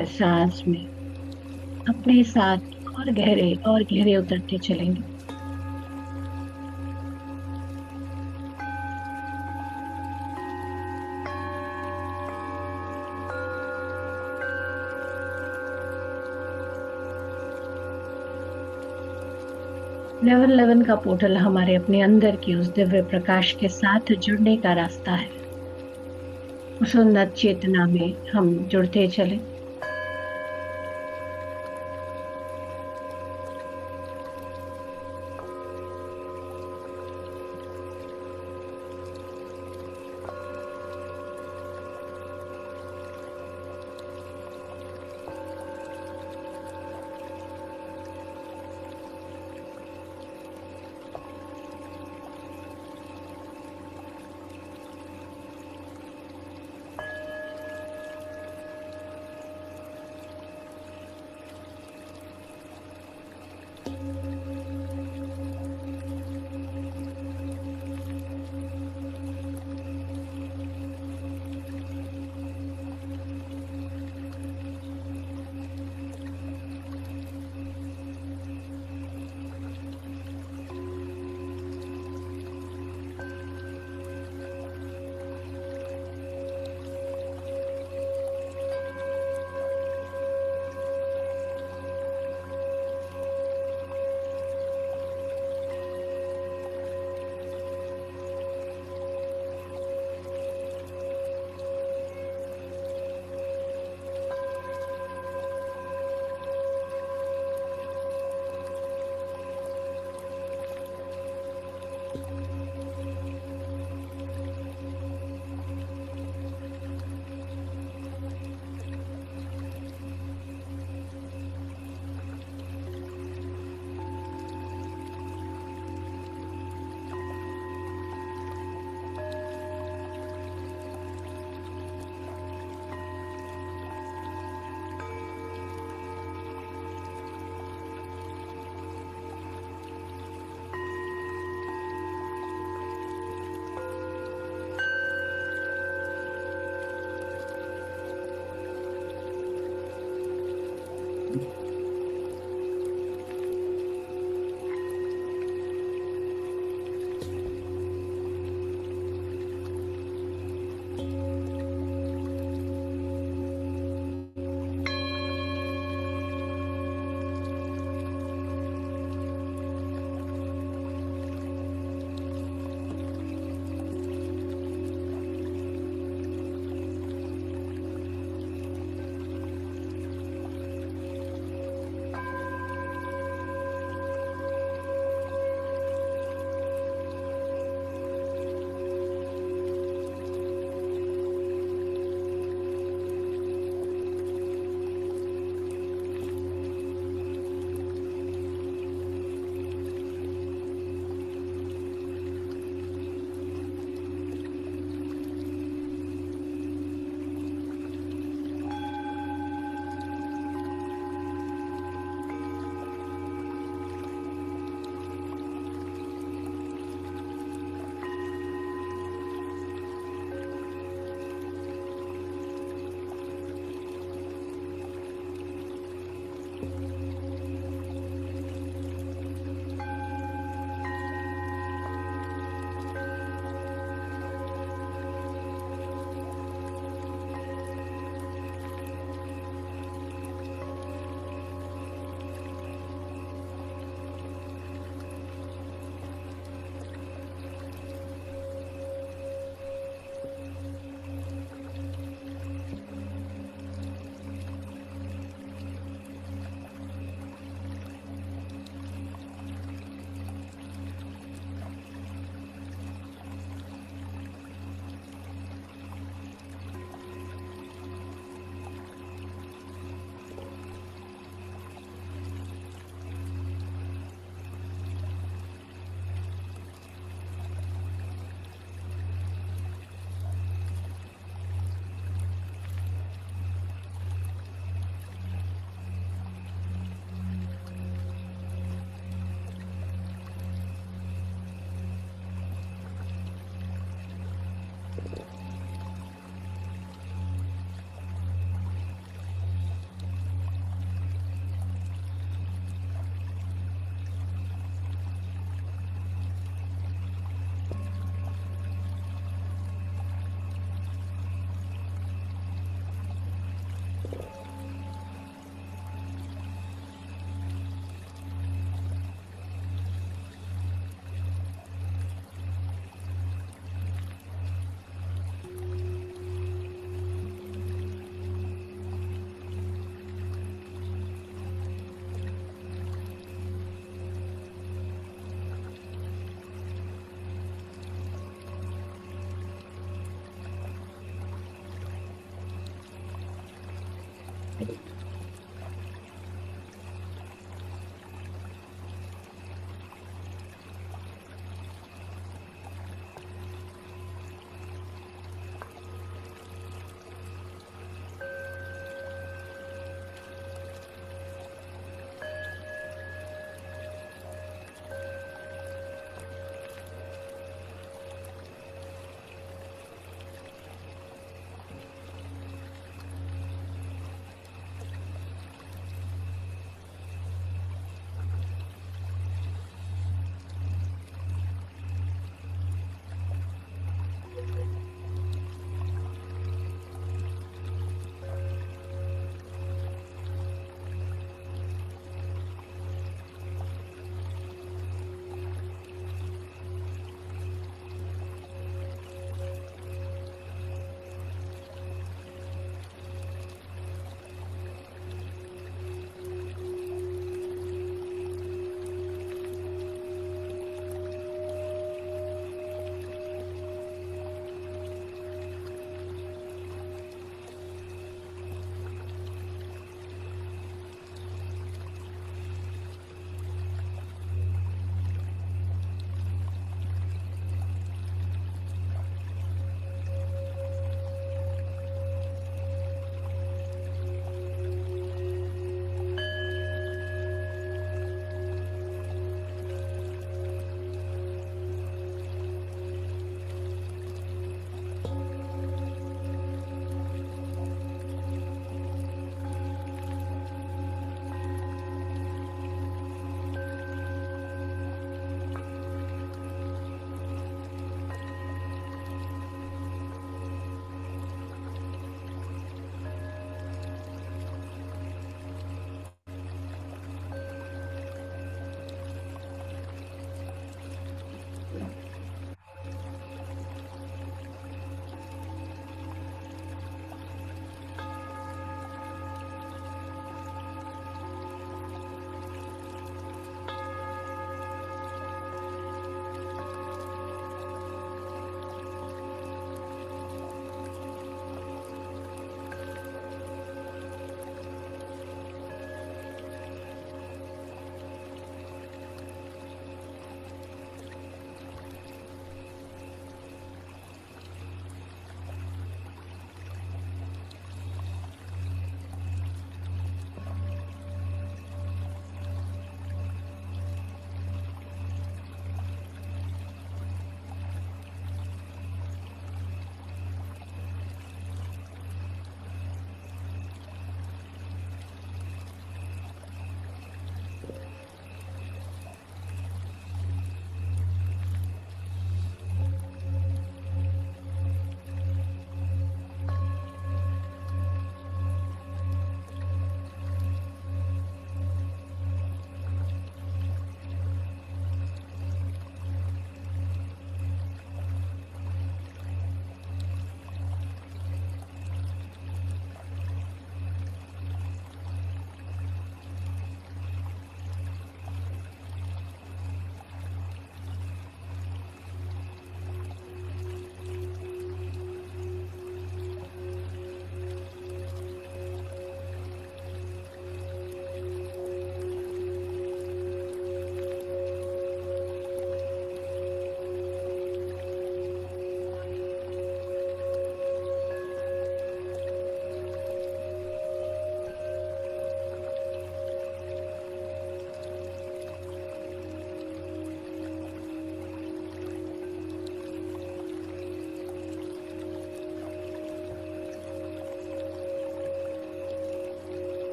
हर सांस में अपने साथ और गहरे उतरते चलेंगे। लेवल 11 का पोर्टल हमारे अपने अंदर की उस दिव्य प्रकाश के साथ जुड़ने का रास्ता है। उस उन्नत चेतना में हम जुड़ते चले।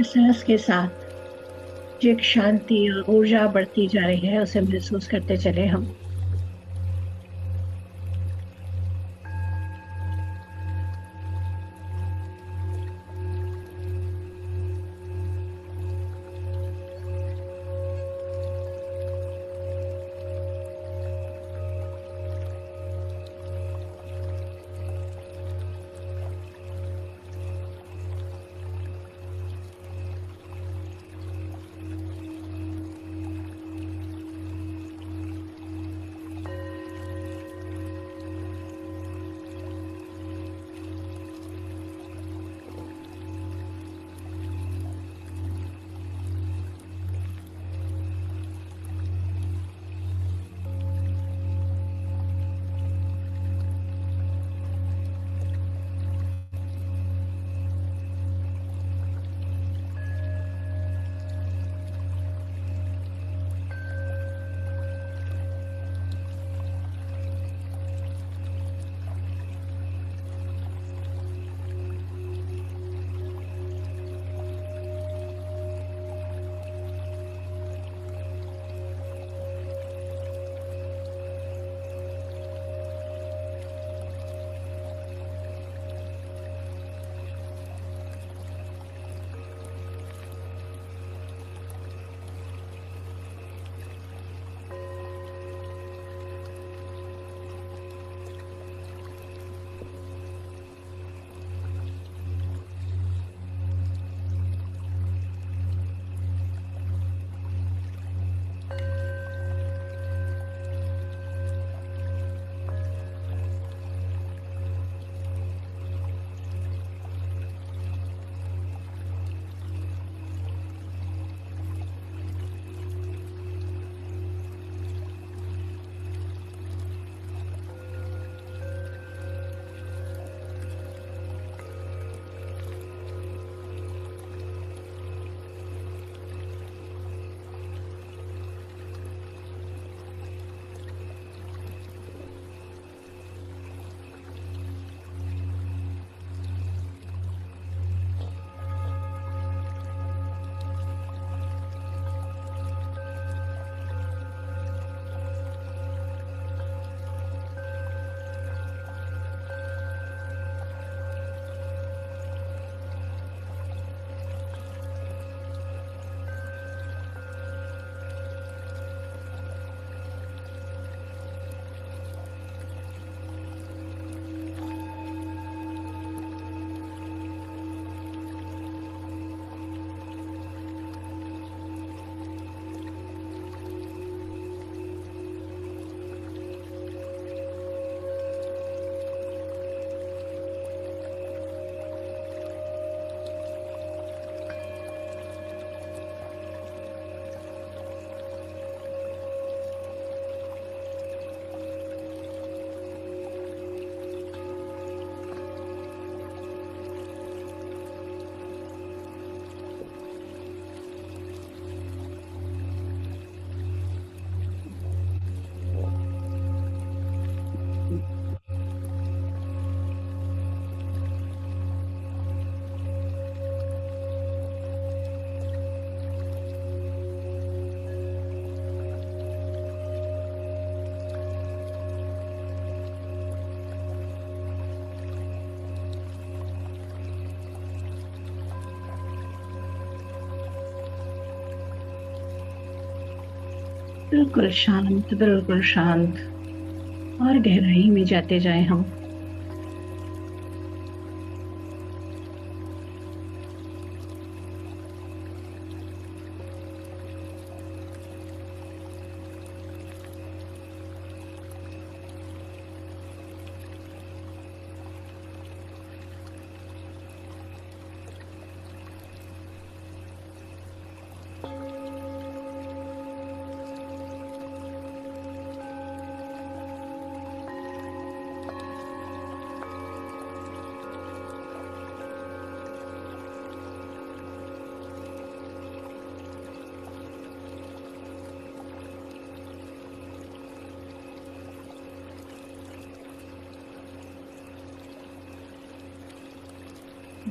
सांस के साथ जो एक शांति और ऊर्जा बढ़ती जा रही है उसे महसूस करते चले हम। बिल्कुल शांत, बिल्कुल शांत। और गहराई में जाते जाएं हम।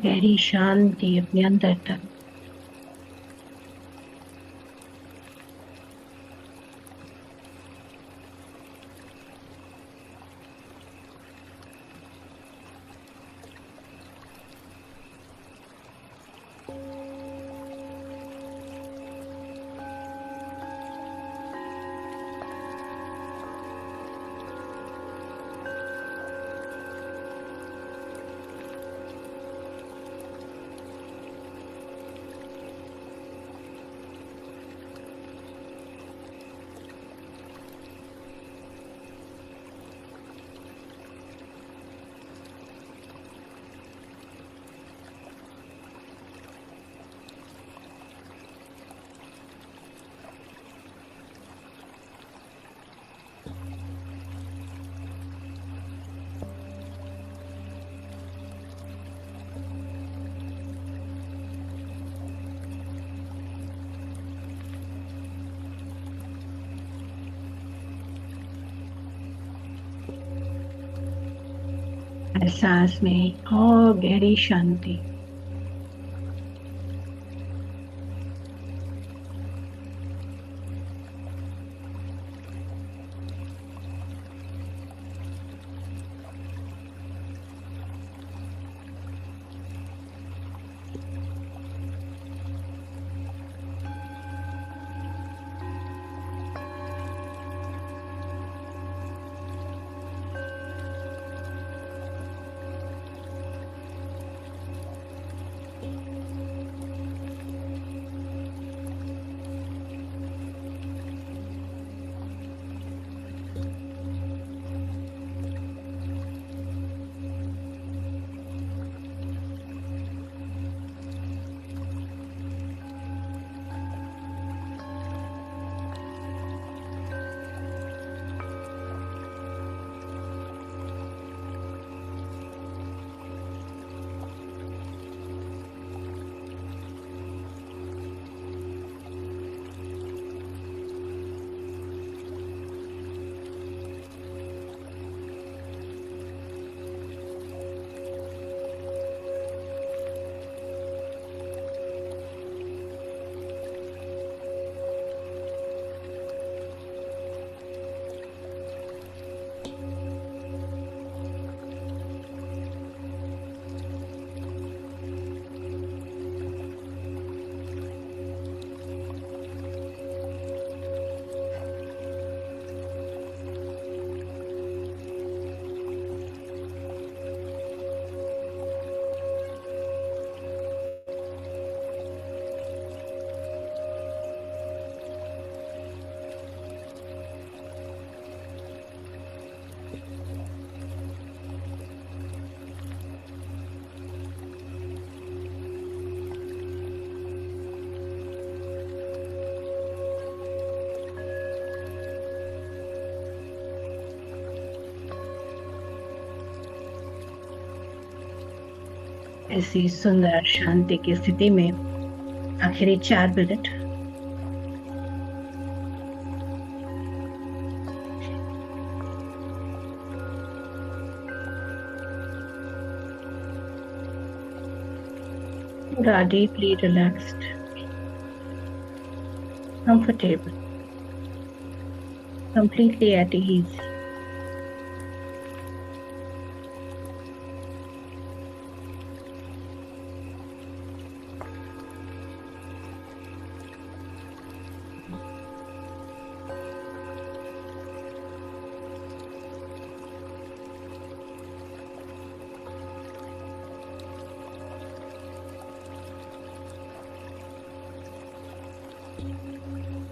गहरी शांति अपने अंदर तक। हर सांस में और गहरी शांति। ऐसी सुंदर शांति की स्थिति में आखिरी 4 मिनट पूरा deeply relaxed, comfortable, completely at ease.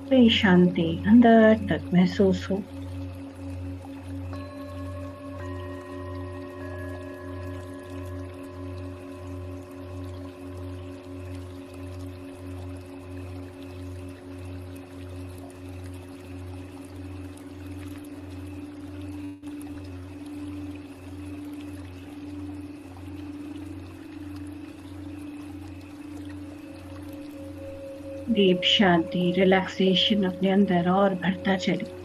कोई शांति अंदर तक महसूस हो। डीप शांति, रिलैक्सेशन अपने अंदर और बढ़ता चले।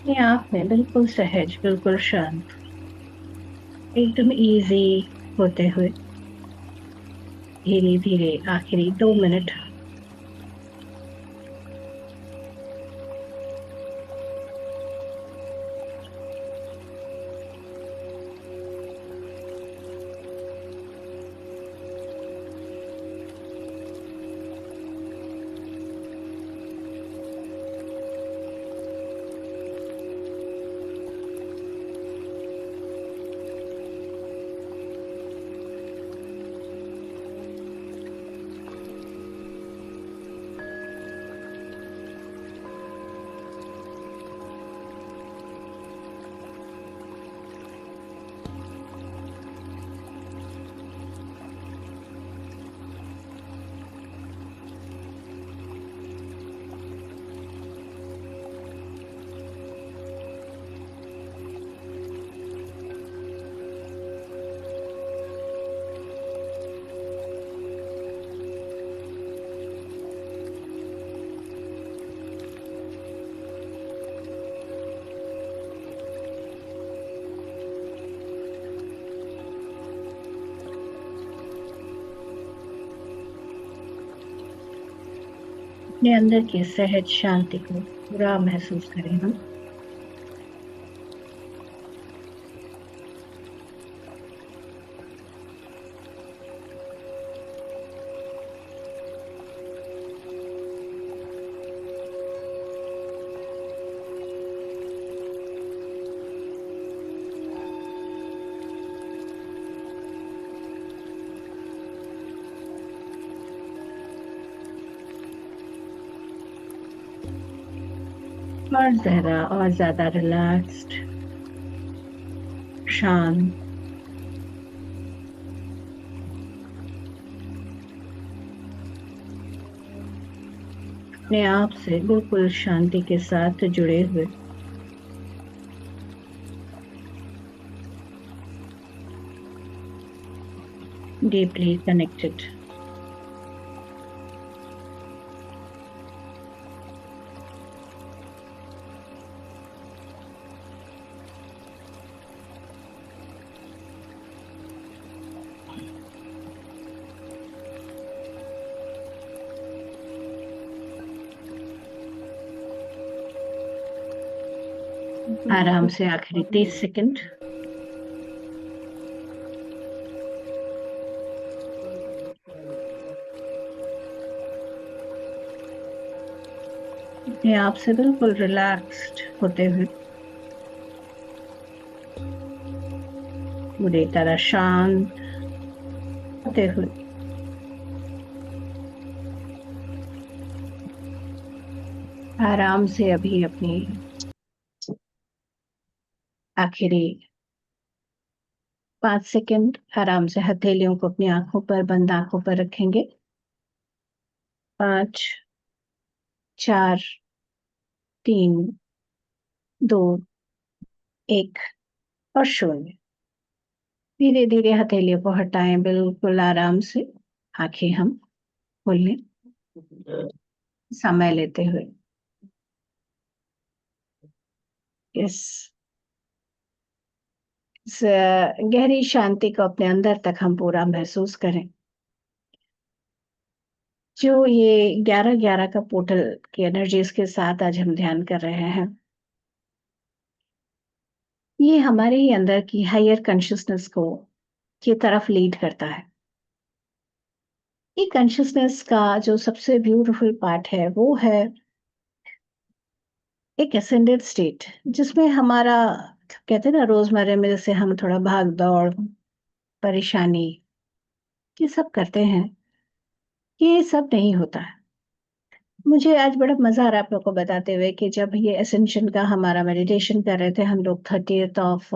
अपने आप में बिल्कुल सहज, बिल्कुल शांत, एकदम इजी होते हुए धीरे धीरे आखिरी 2 मिनट अपने अंदर की सहज शांति को पूरा महसूस करें हम। और जरा और ज्यादा रिलैक्स्ड, शांत। अपने आप से बिल्कुल शांति के साथ जुड़े हुए, डीपली कनेक्टेड। आराम से आखिरी 30 सेकंड। अपने आप से बिल्कुल रिलैक्स्ड होते हुए, पूरी तरह शांत होते हुए, आराम से अभी अपनी आखिरी 5 सेकंड आराम से हथेलियों को अपनी आंखों पर, बंद आंखों पर रखेंगे। 5, 4, 3, 2, 1 और 0। धीरे धीरे हथेलियों को हटाएं, बिल्कुल आराम से आंखें हम खोल लें, समय लेते हुए। इस गहरी शांति को अपने अंदर तक हम पूरा महसूस करें। जो ये 11-11 का पोर्टल की एनर्जीज के साथ आज हम ध्यान कर रहे हैं, ये हमारे ही अंदर की हायर कॉन्शियसनेस को की तरफ लीड करता है। ये कॉन्शियसनेस का जो सबसे ब्यूटीफुल पार्ट है वो है एक असेंडेड स्टेट, जिसमें हमारा, कहते हैं ना, रोजमर्रा में जैसे हम थोड़ा भाग दौड़, परेशानी, ये सब करते हैं, ये सब नहीं होता है। मुझे आज बड़ा मजा आ रहा है आप लोग को बताते हुए कि जब ये एसेंशन का हमारा मेडिटेशन कर रहे थे हम लोग 30th ऑफ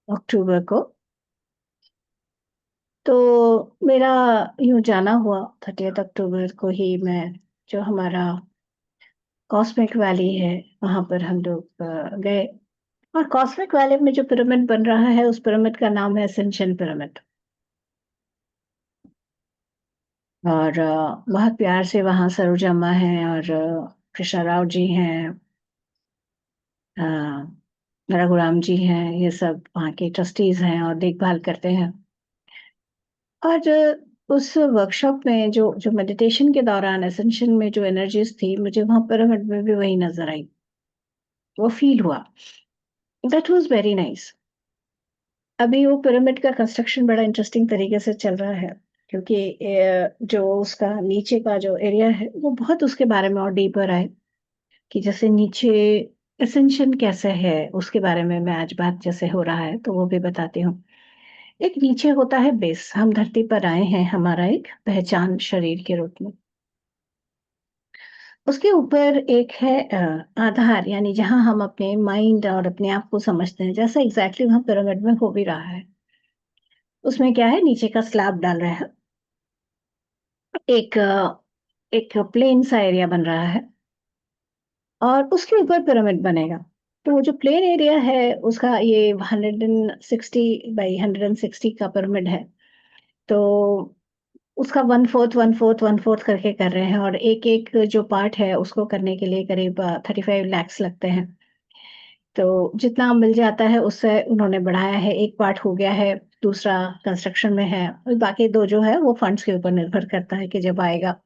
अक्टूबर को, तो मेरा यूं जाना हुआ 30th अक्टूबर को ही मैं, जो हमारा कॉस्मिक वैली है वहां पर हम लोग गए। और कॉस्मिक वैली में जो पिरामिड बन रहा है उस पिरामिड का नाम है एसेंशन पिरामिड। और बहुत प्यार से वहाँ सरोजा अम्मा है और कृष्णा राव जी हैं, अ, रघुराम जी हैं, ये सब वहाँ के ट्रस्टीज हैं और देखभाल करते हैं। और उस वर्कशॉप में जो जो मेडिटेशन के दौरान एसेंशन में जो एनर्जीज थी, मुझे वहाँ पिरामिड में भी वही नजर आई, वो फील हुआ। That was very nice. अभी वो पिरामिड का कंस्ट्रक्शन बड़ा इंटरेस्टिंग तरीके से चल रहा है, क्योंकि जो उसका नीचे का जो एरिया है वो बहुत उसके बारे में और डीपर है, कि जैसे नीचे एसेंशन कैसे है उसके बारे में मैं आज बात जैसे हो रहा है तो वो भी बताती हूँ। एक नीचे होता है बेस, हम धरती पर आए हैं हमारा एक पहचान शरीर के रूप में। उसके ऊपर एक है आधार, यानी जहां हम अपने माइंड और अपने आप को समझते हैं, जैसा एग्जैक्टली वहां पिरामिड में हो भी रहा है। उसमें क्या है, नीचे का स्लैब डाल रहे हैं, एक एक प्लेन सा एरिया बन रहा है और उसके ऊपर पिरामिड बनेगा। तो वो जो प्लेन एरिया है उसका ये 160 बाई 160 का पिरामिड है। तो उसका 1/4 करके कर रहे हैं, और एक एक जो पार्ट है उसको करने के लिए करीब 35 lakhs लगते हैं। तो जितना मिल जाता है उससे उन्होंने बढ़ाया है, एक पार्ट हो गया है, दूसरा कंस्ट्रक्शन में है, और बाकी दो जो है वो फंड्स के ऊपर निर्भर करता है कि जब आएगा।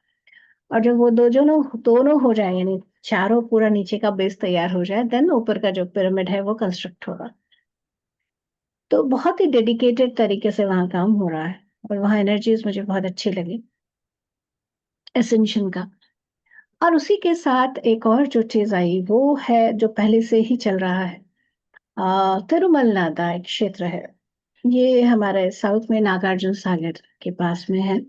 और जब वो दोनों दोनों हो जाए, यानी चारों पूरा नीचे का बेस तैयार हो जाए, देन ऊपर का जो पिरामिड है वो कंस्ट्रक्ट होगा। तो बहुत ही डेडिकेटेड तरीके से वहाँ काम हो रहा है, और वहाँ एनर्जीज मुझे बहुत अच्छी लगी एसेंशन का। और उसी के साथ एक और जो चीज आई वो है, जो पहले से ही चल रहा है, तिरुमल नादा एक क्षेत्र है, ये हमारे साउथ में नागार्जुन सागर के पास में है।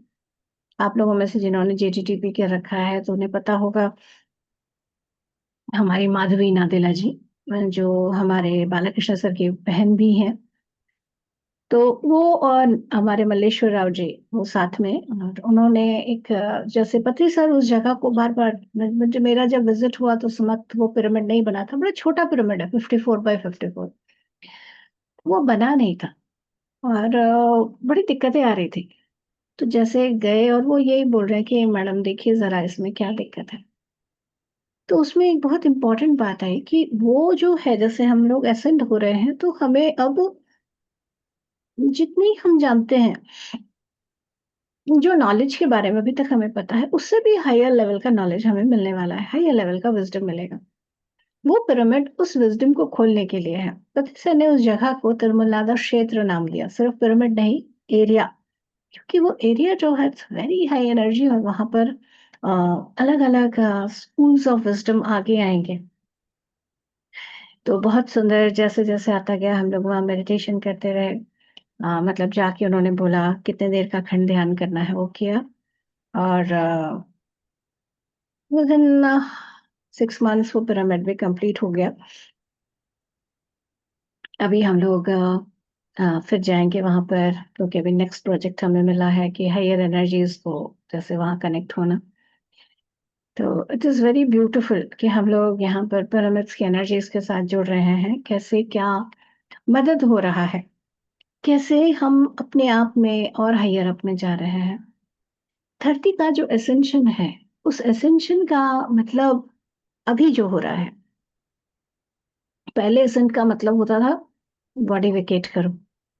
आप लोगों में से जिन्होंने जेटीटीपी के रखा है तो उन्हें पता होगा, हमारी माधवी नादेला जी, जो हमारे बालकृष्ण सर की बहन भी हैं, तो वो और हमारे मल्लेश्वर राव जी, वो साथ में, और उन्होंने एक जैसे पत्री सर उस जगह को बार बार, मुझे मेरा जब विजिट हुआ तो उस वक्त वो पिरामिड नहीं बना था, बड़ा छोटा पिरामिड है, 54 by 54, वो बना नहीं था, और बड़ी दिक्कतें आ रही थी। तो जैसे गए और वो यही बोल रहे हैं कि मैडम देखिए जरा इसमें क्या दिक्कत है। तो उसमें एक बहुत इंपॉर्टेंट बात आई कि वो जो है, जैसे हम लोग एसेंड हो रहे हैं तो हमें अब जितनी हम जानते हैं, जो नॉलेज के बारे में अभी तक हमें पता है, उससे भी हायर लेवल का नॉलेज हमें मिलने वाला है, हायर लेवल का विजडम मिलेगा। वो पिरामिड उस विजडम को खोलने के लिए है। पतिसा ने उस जगह को तिरुमलाना क्षेत्र नाम दिया, सिर्फ पिरामिड नहीं, एरिया, क्योंकि वो एरिया जो है वेरी हाई एनर्जी, और वहां पर अलग अलग स्कूल्स ऑफ विजडम आगे आएंगे। तो बहुत सुंदर, जैसे जैसे आता गया हम लोग वहाँ मेडिटेशन करते रहे। मतलब जाके उन्होंने बोला कितने देर का खंड ध्यान करना है, वो किया, और विद इन 6 months वो पिरामिड भी कंप्लीट हो गया। अभी हम लोग फिर जाएंगे वहां पर, क्योंकि अभी नेक्स्ट प्रोजेक्ट हमें मिला है कि हायर एनर्जीज को जैसे वहां कनेक्ट होना। तो इट इज़ वेरी ब्यूटीफुल कि हम लोग यहाँ पर पिरामिड्स की एनर्जीज के साथ जुड़ रहे हैं, कैसे क्या मदद हो रहा है, कैसे हम अपने आप में और हायर अप में जा रहे हैं। धरती का जो एसेंशन है, उस एसेंशन का मतलब अभी जो हो रहा है, पहले एसेंट का मतलब होता था बॉडी वेकेट करो,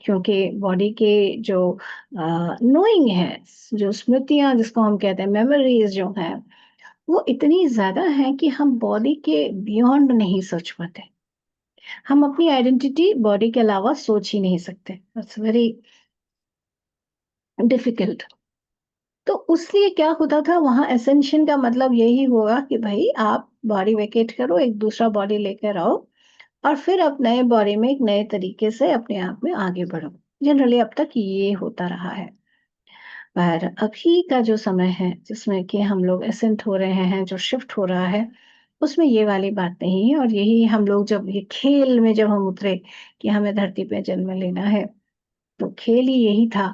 क्योंकि बॉडी के जो नोइंग है, जो स्मृतियां जिसको हम कहते हैं, मेमोरीज जो है, वो इतनी ज्यादा है कि हम बॉडी के बियॉन्ड नहीं सोच पाते। हम अपनी आइडेंटिटी बॉडी के अलावा सोच ही नहीं सकते, इट्स वेरी डिफिकल्ट। तो उसलिए क्या होता था, वहां एसेंशन का मतलब यही होगा कि भाई आप बॉडी वेकेट करो, एक दूसरा बॉडी लेकर आओ, और फिर अब नए बॉडी में एक नए तरीके से अपने आप में आगे बढ़ो। जनरली अब तक ये होता रहा है, पर अभी का जो समय है जिसमें कि हम लोग एसेंट हो रहे हैं, जो शिफ्ट हो रहा है, उसमें ये वाली बात नहीं है। और यही हम लोग जब ये खेल में जब हम उतरे कि हमें धरती पे जन्म लेना है, तो खेल ही यही था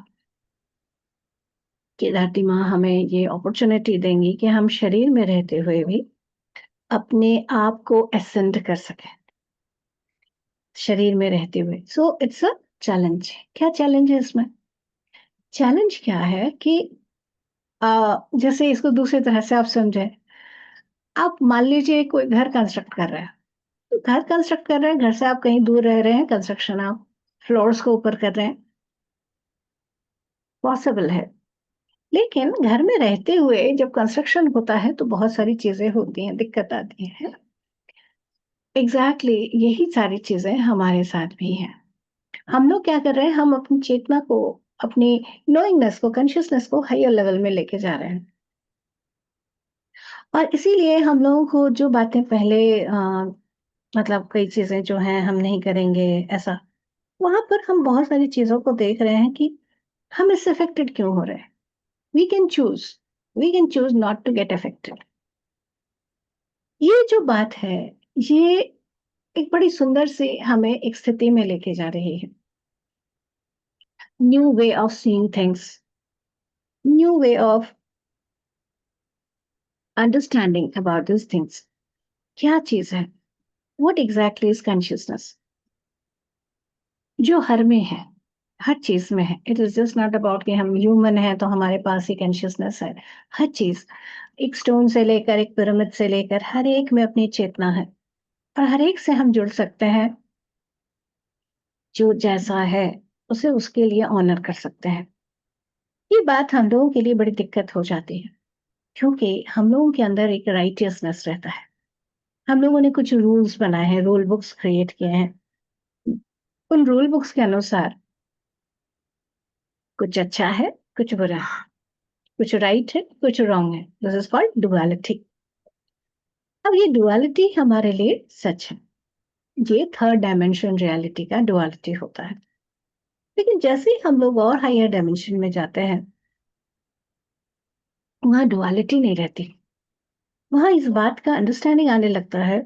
कि धरती माँ हमें ये अपॉर्चुनिटी देंगी कि हम शरीर में रहते हुए भी अपने आप को एसेंड कर सकें, शरीर में रहते हुए। So it's a challenge. क्या चैलेंज है इसमें? चैलेंज क्या है कि जैसे इसको दूसरी तरह से आप समझें, आप मान लीजिए कोई घर कंस्ट्रक्ट कर रहा है, तो घर कंस्ट्रक्ट कर रहे हैं, घर से आप कहीं दूर रह रहे हैं, कंस्ट्रक्शन आप फ्लोर्स को ऊपर कर रहे हैं, पॉसिबल है। लेकिन घर में रहते हुए जब कंस्ट्रक्शन होता है तो बहुत सारी चीजें होती हैं, दिक्कत आती है। एग्जैक्टली यही सारी चीजें हमारे साथ भी हैं। हम लोग क्या कर रहे हैं, हम अपनी चेतना को, अपनी नोइंगनेस को, कॉन्शियसनेस को हायर लेवल में लेके जा रहे हैं। और इसीलिए हम लोगों को जो बातें पहले मतलब कई चीजें जो हैं हम नहीं करेंगे ऐसा, वहां पर हम बहुत सारी चीजों को देख रहे हैं कि हम इससे अफेक्टेड क्यों हो रहे हैं। We can choose, we can choose not to get affected. ये जो बात है, ये एक बड़ी सुंदर से हमें एक स्थिति में लेके जा रही है। New way of seeing things, new way of understanding about this things. क्या चीज है? What exactly is consciousness? जो हर में है, हर चीज में है। It is just not about कि हम ह्यूमन हैं तो हमारे पास ही कॉन्शियसनेस है। हर चीज, एक स्टोन से लेकर एक पिरामिड से लेकर हर एक में अपनी चेतना है, और हर एक से हम जुड़ सकते हैं। जो जैसा है उसे उसके लिए ऑनर कर सकते हैं। ये बात हम लोगों के लिए बड़ी दिक्कत हो जाती है। क्योंकि हम लोगों के अंदर एक राइटियसनेस रहता है। हम लोगों ने कुछ रूल्स बनाए हैं, रूल बुक्स क्रिएट किए हैं। उन रूल बुक्स के अनुसार कुछ अच्छा है, कुछ बुरा है, कुछ राइट है, कुछ रॉन्ग है। This is called duality. अब ये डुअलिटी हमारे लिए सच है। ये थर्ड डायमेंशन रियलिटी का डुअलिटी होता है। लेकिन जैसे ही हम लोग और हायर डायमेंशन में जाते हैं, वहां डुअलिटी नहीं रहती। वहां इस बात का अंडरस्टैंडिंग आने लगता है।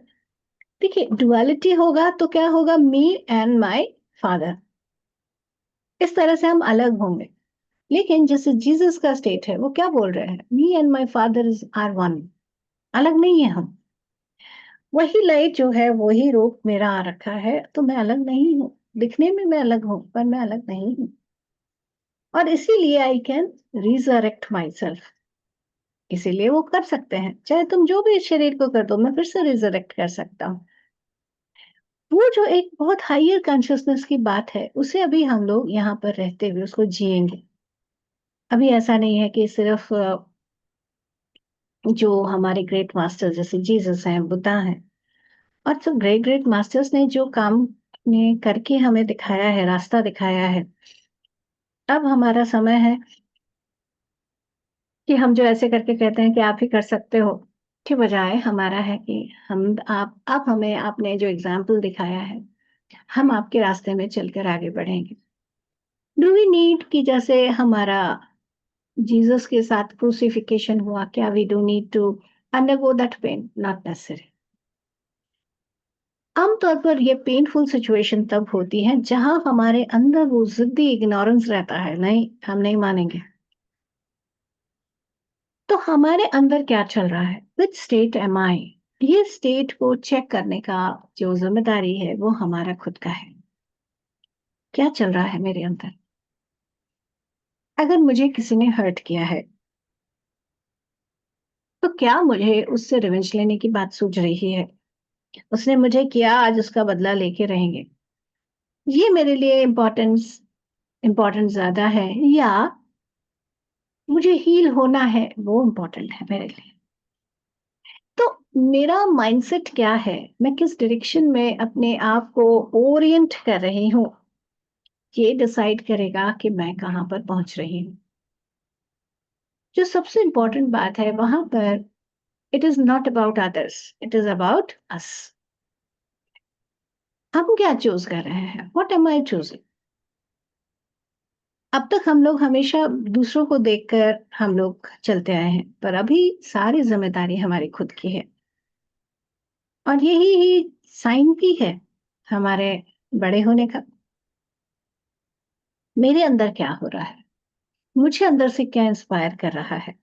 देखिए, डुअलिटी होगा तो क्या होगा, मी एंड माय फादर, इस तरह से हम अलग होंगे। लेकिन जैसे जीसस का स्टेट है, वो क्या बोल रहे हैं, me and my father are one. अलग नहीं है हम। वही लाइट जो है, वही रूप मेरा आ रखा है, तो मैं अलग नहीं हूँ। दिखने में मैं अलग हूं, पर मैं अलग नहीं हूँ। और इसीलिए I can resurrect my self. इसीलिए वो कर सकते हैं, चाहे तुम जो भी इस शरीर को कर दो, मैं फिर से रिजरेक्ट कर सकता हूँ। वो जो एक बहुत हायर कॉन्शियसनेस की बात है, उसे अभी हम लोग यहाँ पर रहते हुए उसको जिएंगे। अभी ऐसा नहीं है कि सिर्फ जो हमारे ग्रेट मास्टर्स जैसे जीसस हैं, बुद्धा हैं, और जो ग्रेट ग्रेट मास्टर्स ने जो काम ने करके हमें दिखाया है, रास्ता दिखाया है, अब हमारा समय है कि हम जो ऐसे करके कहते हैं कि आप ही कर सकते हो, के बजाय हमारा है कि आप हमें आपने जो एग्जाम्पल दिखाया है, हम आपके रास्ते में चलकर आगे बढ़ेंगे। डू वी नीड कि जैसे हमारा जीसस के साथ क्रूसिफिकेशन हुआ, क्या we do need to undergo that pain? Not necessary. आमतौर पर ये पेनफुल सिचुएशन तब होती है जहां हमारे अंदर वो जिद्दी इग्नोरेंस रहता है, नहीं हम नहीं मानेंगे। तो हमारे अंदर क्या चल रहा है, विच स्टेट एम आई, ये स्टेट को चेक करने का जो जिम्मेदारी है वो हमारा खुद का है। क्या चल रहा है मेरे अंदर? अगर मुझे किसी ने हर्ट किया है, तो क्या मुझे उससे रिवेंज लेने की बात सूझ रही है? उसने मुझे किया, आज उसका बदला लेके रहेंगे, ये मेरे लिए इम्पोर्टेंट ज्यादा है, या मुझे हील होना है, वो इम्पोर्टेंट है मेरे लिए? तो मेरा माइंडसेट क्या है, मैं किस डायरेक्शन में अपने आप को ओरिएंट कर रही हूँ, ये डिसाइड करेगा कि मैं कहाँ पर पहुंच रही हूँ। जो सबसे इम्पोर्टेंट बात है वहां पर, it is not about others, it is about us. हम क्या चूज कर रहे हैं, व्हाट एम आई चूजिंग? अब तक हम लोग हमेशा दूसरों को देखकर हम लोग चलते आए हैं, पर अभी सारी जिम्मेदारी हमारी खुद की है। और यही ही साइन भी है हमारे बड़े होने का। मेरे अंदर क्या हो रहा है, मुझे अंदर से क्या इंस्पायर कर रहा है,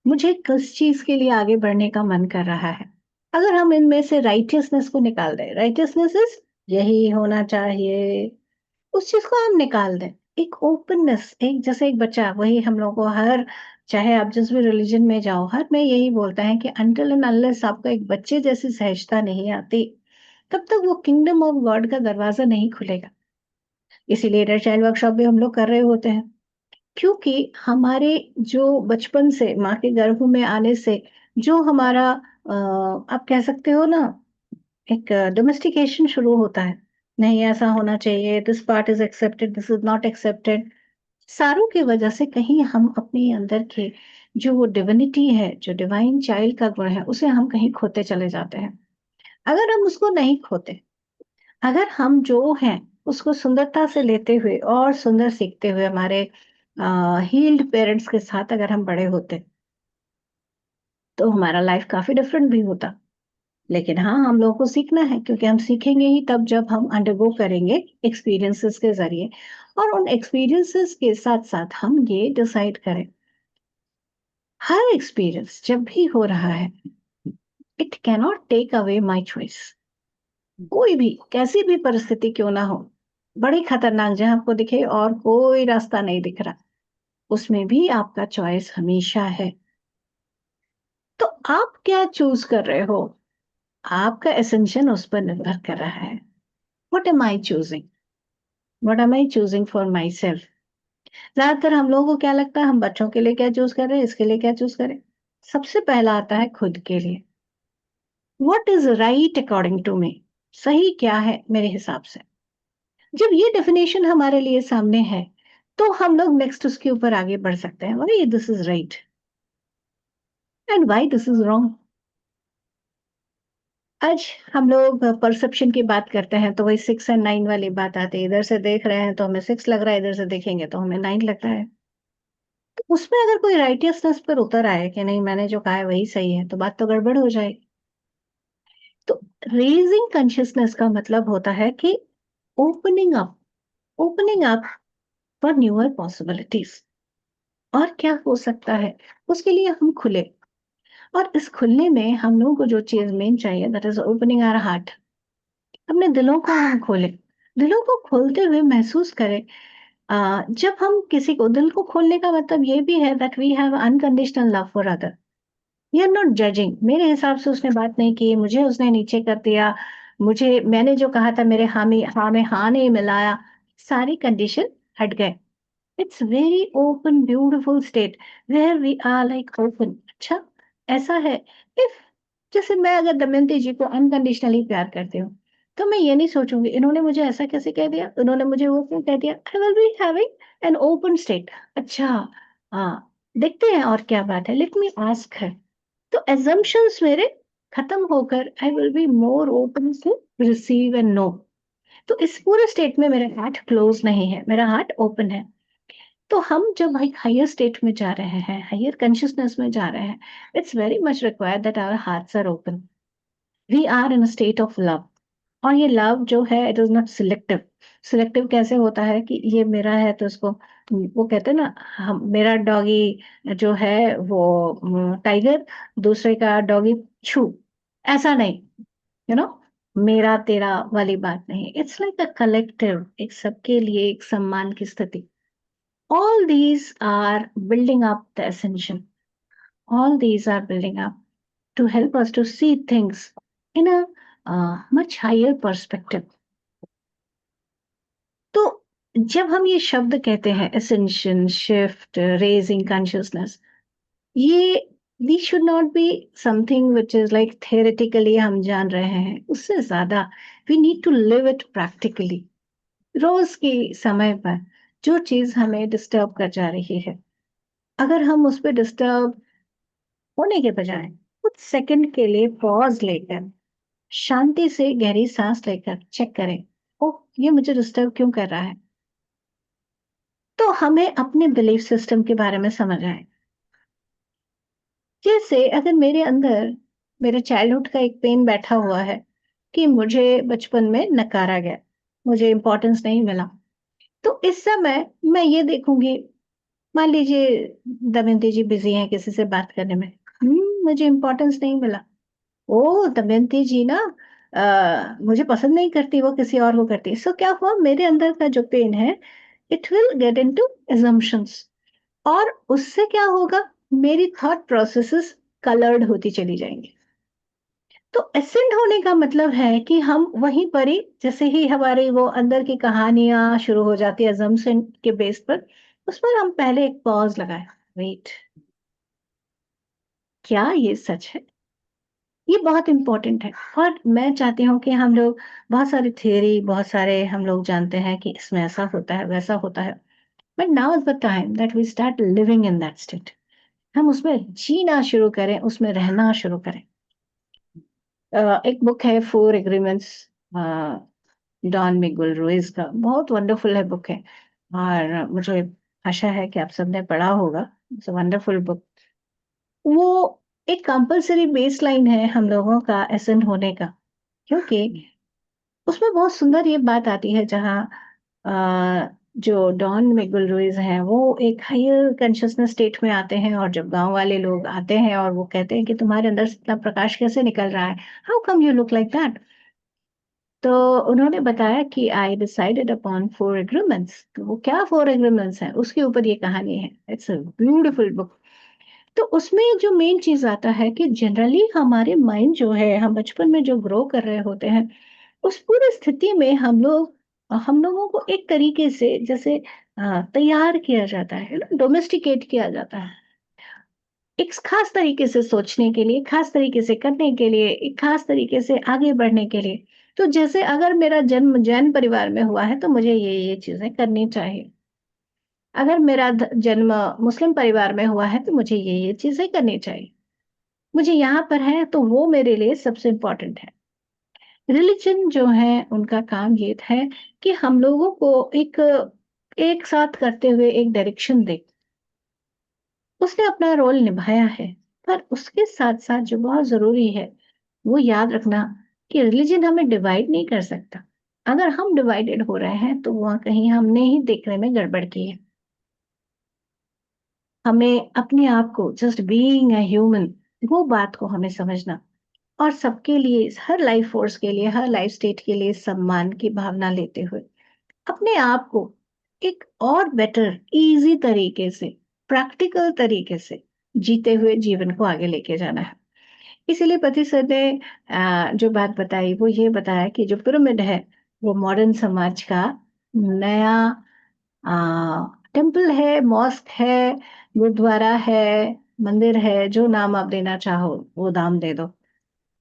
मुझे किस चीज के लिए आगे बढ़ने का मन कर रहा है। अगर हम इनमें से राइटियसनेस को निकाल दें, राइटियसनेस इज यही होना चाहिए, उस चीज को हम निकाल दें, एक ओपननेस, एक जैसे एक बच्चा, वही हम लोगों को हर, चाहे आप जिस भी रिलीजन में जाओ, हर में यही बोलता है कि अनटिल एंड अनलेस आपको एक बच्चे जैसी सहजता नहीं आती, तब तक वो किंगडम ऑफ गॉड का दरवाजा नहीं खुलेगा। इसीलिए इनर चाइल्ड वर्कशॉप भी हम लोग कर रहे होते हैं, क्योंकि हमारे जो बचपन से माँ के गर्भ में आने से जो हमारा आप कह सकते हो ना, एक डोमेस्टिकेशन शुरू होता है। नहीं ऐसा होना चाहिए, this part is accepted, this is not accepted. सारों की वजह से कहीं हम अपने अंदर के जो वो डिविनिटी है, जो डिवाइन चाइल्ड का गुण है, उसे हम कहीं खोते चले जाते हैं। अगर हम उसको नहीं खोते, अगर हम जो हैं उसको सुंदरता से लेते हुए और सुंदर सीखते हुए हमारे हील्ड पेरेंट्स के साथ अगर हम बड़े होते, तो हमारा लाइफ काफी डिफरेंट भी होता। लेकिन हाँ, हम लोगों को सीखना है, क्योंकि हम सीखेंगे ही तब जब हम अंडरगो करेंगे एक्सपीरियंसेस के जरिए। और उन एक्सपीरियंसेस के साथ साथ हम ये डिसाइड करें, हर एक्सपीरियंस जब भी हो रहा है, it cannot take away my choice. कोई भी कैसी भी परिस्थिति क्यों ना हो, बड़ी खतरनाक, जहां आपको दिखे और कोई रास्ता नहीं दिख रहा, उसमें भी आपका चॉइस हमेशा है। तो आप क्या चूज कर रहे हो, आपका एसेंशन उस पर निर्भर कर रहा है। What am I choosing, what am I choosing for my self? ज्यादातर हम लोगों को क्या लगता है, हम बच्चों के लिए क्या चूज कर रहे हैं, इसके लिए क्या चूज करें? सबसे पहला आता है खुद के लिए। What is right according to me? सही क्या है मेरे हिसाब से? जब ये डेफिनेशन हमारे लिए सामने है, तो हम लोग नेक्स्ट उसके ऊपर आगे बढ़ सकते हैं, why this is right and why this is wrong. आज हम लोग परसेप्शन की बात करते हैं तो वही 6 और 9 वाली बात आती है। इधर से देख रहे हैं तो हमें 6 लग रहा है, इधर से देखेंगे तो हमें 9 लग रहा है। तो उसमें अगर कोई राइटियसनेस पर उतर आए कि नहीं, मैंने जो कहा है वही सही है, तो बात तो गड़बड़ हो जाएगी। तो रेजिंग कॉन्शियसनेस का मतलब होता है कि opening up, opening up for newer possibilities. और क्या हो सकता है, उसके लिए हम खुले। और इस खुलने में हम लोगों को जो चीज मेन चाहिए, that is opening our heart. अपने दिलों को हम खोलें, दिलों को खोलते हुए महसूस करें। जब हम किसी को, दिल को खोलने का मतलब ये भी है that we have unconditional love for other. We are not judging, मेरे हिसाब से उसने बात नहीं की, मुझे उसने नीचे कर दिया, मुझे, मैंने जो कहा था मेरे हाँ में हाँ नहीं मिलाया, सारी कंडीशन हट गए। It's very open beautiful state where we are like open. अच्छा, ऐसा है। इफ, जैसे मैं अगर दमयंती जी को अनकंडीशनली प्यार करती हूँ, तो मैं ये नहीं सोचूंगी इन्होंने मुझे ऐसा कैसे कह दिया, इन्होंने मुझे वो क्यों कह दिया। आई will be having an open state. अच्छा, हाँ, देखते हैं और क्या बात है, लेट मी आस्क है। तो assumptions मेरे खत्म होकर I will be more open to receive and know. तो इस पूरे स्टेट में मेरा हार्ट क्लोज नहीं है, मेरा हार्ट ओपन है। तो हम जब एक हायर स्टेट में जा रहे हैं, हायर कॉन्शियसनेस में जा रहे हैं, it's very much required that our hearts are open. We are in a state of love. और ये लव जो है, it is not selective. Selective कैसे होता है कि ये मेरा है तो इसको, वो कहते हैं ना, हम, मेरा डॉगी जो है वो टाइगर, दूसरे का डॉगी छू, ऐसा नहीं, यू नो, मेरा तेरा वाली बात नहीं। इट्स लाइक अ कलेक्टिव, एक सबके लिए एक सम्मान की स्थिति। All these are building up the ascension. All these are building up to help us to see things in a much higher perspective. तो जब हम ये शब्द कहते हैं, ascension, shift, raising consciousness, ये, we should not be something which is like theoretically हम जान रहे हैं, उससे ज्यादा we need to live it practically. रोज के समय पर जो चीज हमें डिस्टर्ब कर जा रही है, अगर हम उस पर डिस्टर्ब होने के बजाय कुछ सेकंड के लिए पॉज लेकर, शांति से गहरी सांस लेकर चेक करें, ओह, ये मुझे डिस्टर्ब क्यों कर रहा है, तो हमें अपने बिलीफ सिस्टम के बारे में समझ आए। जैसे अगर मेरे अंदर, मेरे चाइल्डहुड का एक पेन बैठा हुआ है कि मुझे बचपन में नकारा गया, मुझे इंपॉर्टेंस नहीं मिला, तो इस समय मैं ये देखूंगी, मान लीजिए दमयंती जी बिजी हैं किसी से बात करने में, मुझे इंपॉर्टेंस नहीं मिला। ओ, दमयंती जी ना मुझे पसंद नहीं करती, वो किसी और को करती है। सो क्या हुआ, मेरे अंदर का जो पेन है, it will get into assumptions। और उससे क्या होगा, मेरी थॉट प्रोसेसेस कलर्ड होती चली जाएंगी। तो एसेंट होने का मतलब है कि हम वहीं पर ही, जैसे ही हमारी वो अंदर की कहानियां शुरू हो जाती है assumption के बेस पर, उस पर हम पहले एक पॉज लगाए, वेट, क्या ये सच है? ये बहुत इंपॉर्टेंट है। और मैं चाहती हूँ कि हम लोग, बहुत सारी थियरी, बहुत सारे हम लोग जानते हैं कि इसमें ऐसा होता है, वैसा होता है, but now is the time that we start living in that state. हम उसमें जीना शुरू करें, उसमें रहना शुरू करें। एक बुक है, four agreements, Don Miguel Ruiz का, बहुत वंडरफुल है बुक है। और मुझे आशा है कि आप सबने पढ़ा होगा। It's a wonderful book. वो एक कंपलसरी बेस लाइन है हम लोगों का एसेंट होने का, क्योंकि उसमें बहुत सुंदर ये बात आती है, जहाँ जो डॉन मिगुल रुइज हैं, वो एक हायर कॉन्शियसनेस स्टेट में आते हैं, और जब गांव वाले लोग आते हैं और वो कहते हैं कि तुम्हारे अंदर से इतना प्रकाश कैसे निकल रहा है, how come you look like that, तो उन्होंने बताया कि I decided upon four agreements. तो वो क्या फोर एग्रीमेंट्स हैं, उसके ऊपर ये कहानी है। It's a beautiful book. तो उसमें जो मेन चीज आता है कि जनरली हमारे माइंड जो है, हम बचपन में जो ग्रो कर रहे होते हैं, उस पूरी स्थिति में हम लोगों को एक तरीके से जैसे तैयार किया जाता है ना, डोमेस्टिकेट किया जाता है। एक खास तरीके से सोचने के लिए, खास तरीके से करने के लिए, एक खास तरीके से आगे बढ़ने के लिए। तो जैसे अगर मेरा जन्म जैन परिवार में हुआ है तो मुझे ये चीज़ें करनी चाहिए। अगर मेरा जन्म मुस्लिम परिवार में हुआ है तो मुझे ये चीज़ें करनी चाहिए। मुझे यहाँ पर है तो वो मेरे लिए सबसे इम्पोर्टेंट है। रिलिजन जो है उनका काम ये है कि हम लोगों को एक साथ करते हुए एक डायरेक्शन दे। उसने अपना रोल निभाया है, पर उसके साथ-साथ जो बहुत ज़रूरी है, वो याद रखना कि रिलिजन हमें डिवाइड नहीं कर सकता। अगर हम डिवाइडेड हो रहे हैं, तो वहाँ कहीं हमने ही देखने में गड़बड़ की है। हमें अपने आप को जस्ट बीइंग अ ह्यूमन, वो बात को हमें समझना और सबके लिए, हर लाइफ फोर्स के लिए, हर लाइफ स्टेट के लिए सम्मान की भावना लेते हुए अपने आप को एक और बेटर, ईज़ी तरीके से, प्रैक्टिकल तरीके से जीते हुए जीवन को आगे लेके जाना है। इसीलिए पति सर ने जो बात बताई वो ये बताया कि जो पिरामिड है, वो मॉडर्न समाज का नया अ, टेम्पल है, मॉस्क है, गुरुद्वारा है, मंदिर है, जो नाम आप देना चाहो वो नाम दे दो।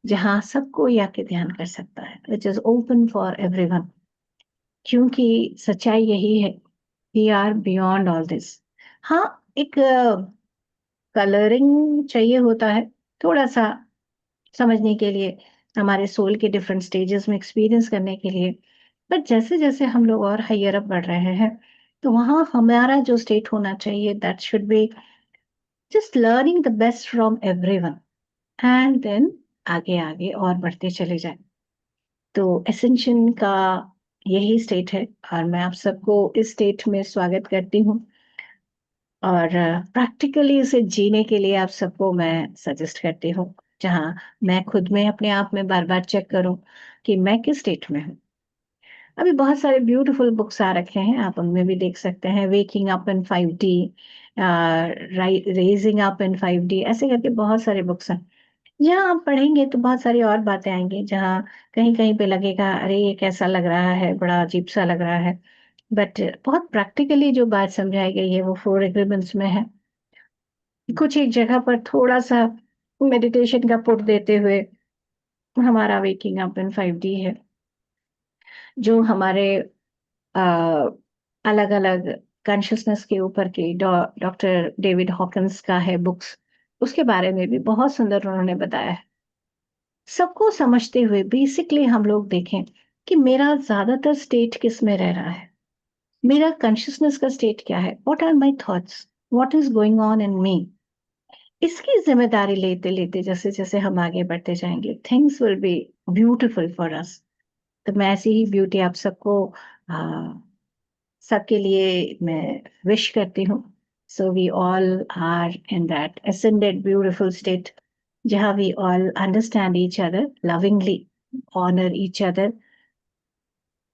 जहाँ सब कोई आके ध्यान कर सकता है, which is open for everyone. क्योंकि सच्चाई यही है, we are beyond all this. हाँ, एक कलरिंग चाहिए होता है, थोड़ा-सा समझने के लिए, हमारे सोल के डिफरेंट स्टेजेस में एक्सपीरियंस करने के लिए। बट जैसे-जैसे हम लोग और हायर अप बढ़ रहे हैं, तो वहाँ हमारा जो स्टेट होना चाहिए that should be just learning the best from everyone and then आगे-आगे और बढ़ते चले जाएँ। तो एसेंशन का यही स्टेट है और मैं आप सबको इस स्टेट में स्वागत करती हूँ और प्रैक्टिकली इसे जीने के लिए आप सबको मैं सजेस्ट करती हूँ, जहाँ मैं खुद में अपने आप में बार-बार चेक करूँ कि मैं किस स्टेट में हूँ। अभी बहुत सारे ब्यूटीफुल बुक्स आ रखे हैं, आप उनमें भी देख सकते हैं, waking up in 5D raising up in 5D, ऐसे करके बहुत सारे बुक्स हैं। जहाँ आप पढ़ेंगे तो बहुत सारी और बातें आएँगी, जहाँ कहीं-कहीं पे लगेगा अरे! ये कैसा लग रहा है, बड़ा अजीब-सा लग रहा है। बट बहुत प्रैक्टिकली जो बात समझाई गई है वो 4 एग्रीमेंट्स में है। कुछ एक जगह पर थोड़ा-सा मेडिटेशन का पुट देते हुए हमारा वेकिंग अप इन 5D है, जो हमारे अ, अलग-अलग कॉन्शसनेस के ऊपर की डॉक्टर डेविड हॉकिंस का है बुक्स, उसके बारे में भी बहुत सुंदर उन्होंने बताया है। सबको समझते हुए बेसिकली हम लोग देखें कि मेरा ज़्यादातर स्टेट किस में रह रहा है? मेरा कॉन्शसनेस का स्टेट क्या है? What are my thoughts? What is going on in me? इसकी ज़िम्मेदारी लेते-लेते जैसे-जैसे हम आगे बढ़ते जाएँगे, things will be beautiful for us. तो मैं ऐसी ही ब्यूटी आप सबको अ, सबके लिए मैं विश करती हूँ। So we all are in that ascended beautiful state जहाँ we all understand each other lovingly, honor each other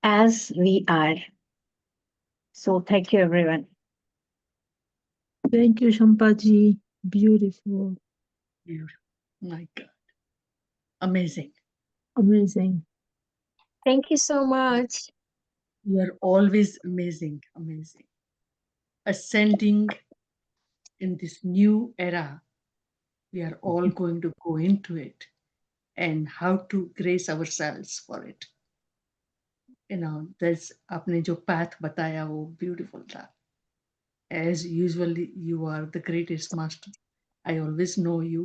as we are. So thank you everyone. Thank you, Shampaji. Beautiful. Beautiful. My God. Amazing. Amazing. Thank you so much. You are always amazing. Amazing. Ascending in this new era, we are all going to go into it and how to grace ourselves for it. There's आपने जो path बताया वो beautiful था. As usually you are the greatest master. I always know you,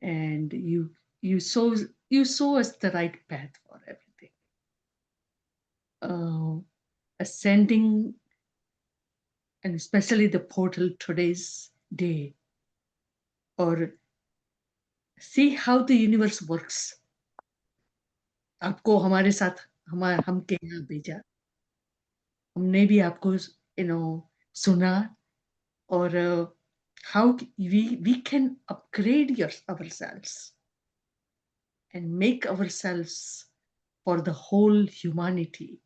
and you show us the right path for everything. Ascending, and especially the portal today's day, or see how the universe works. आपको हमारे साथ हमके यहाँ भेजा, हमने भी आपको सुना, और how we can upgrade ourselves and make ourselves for the whole humanity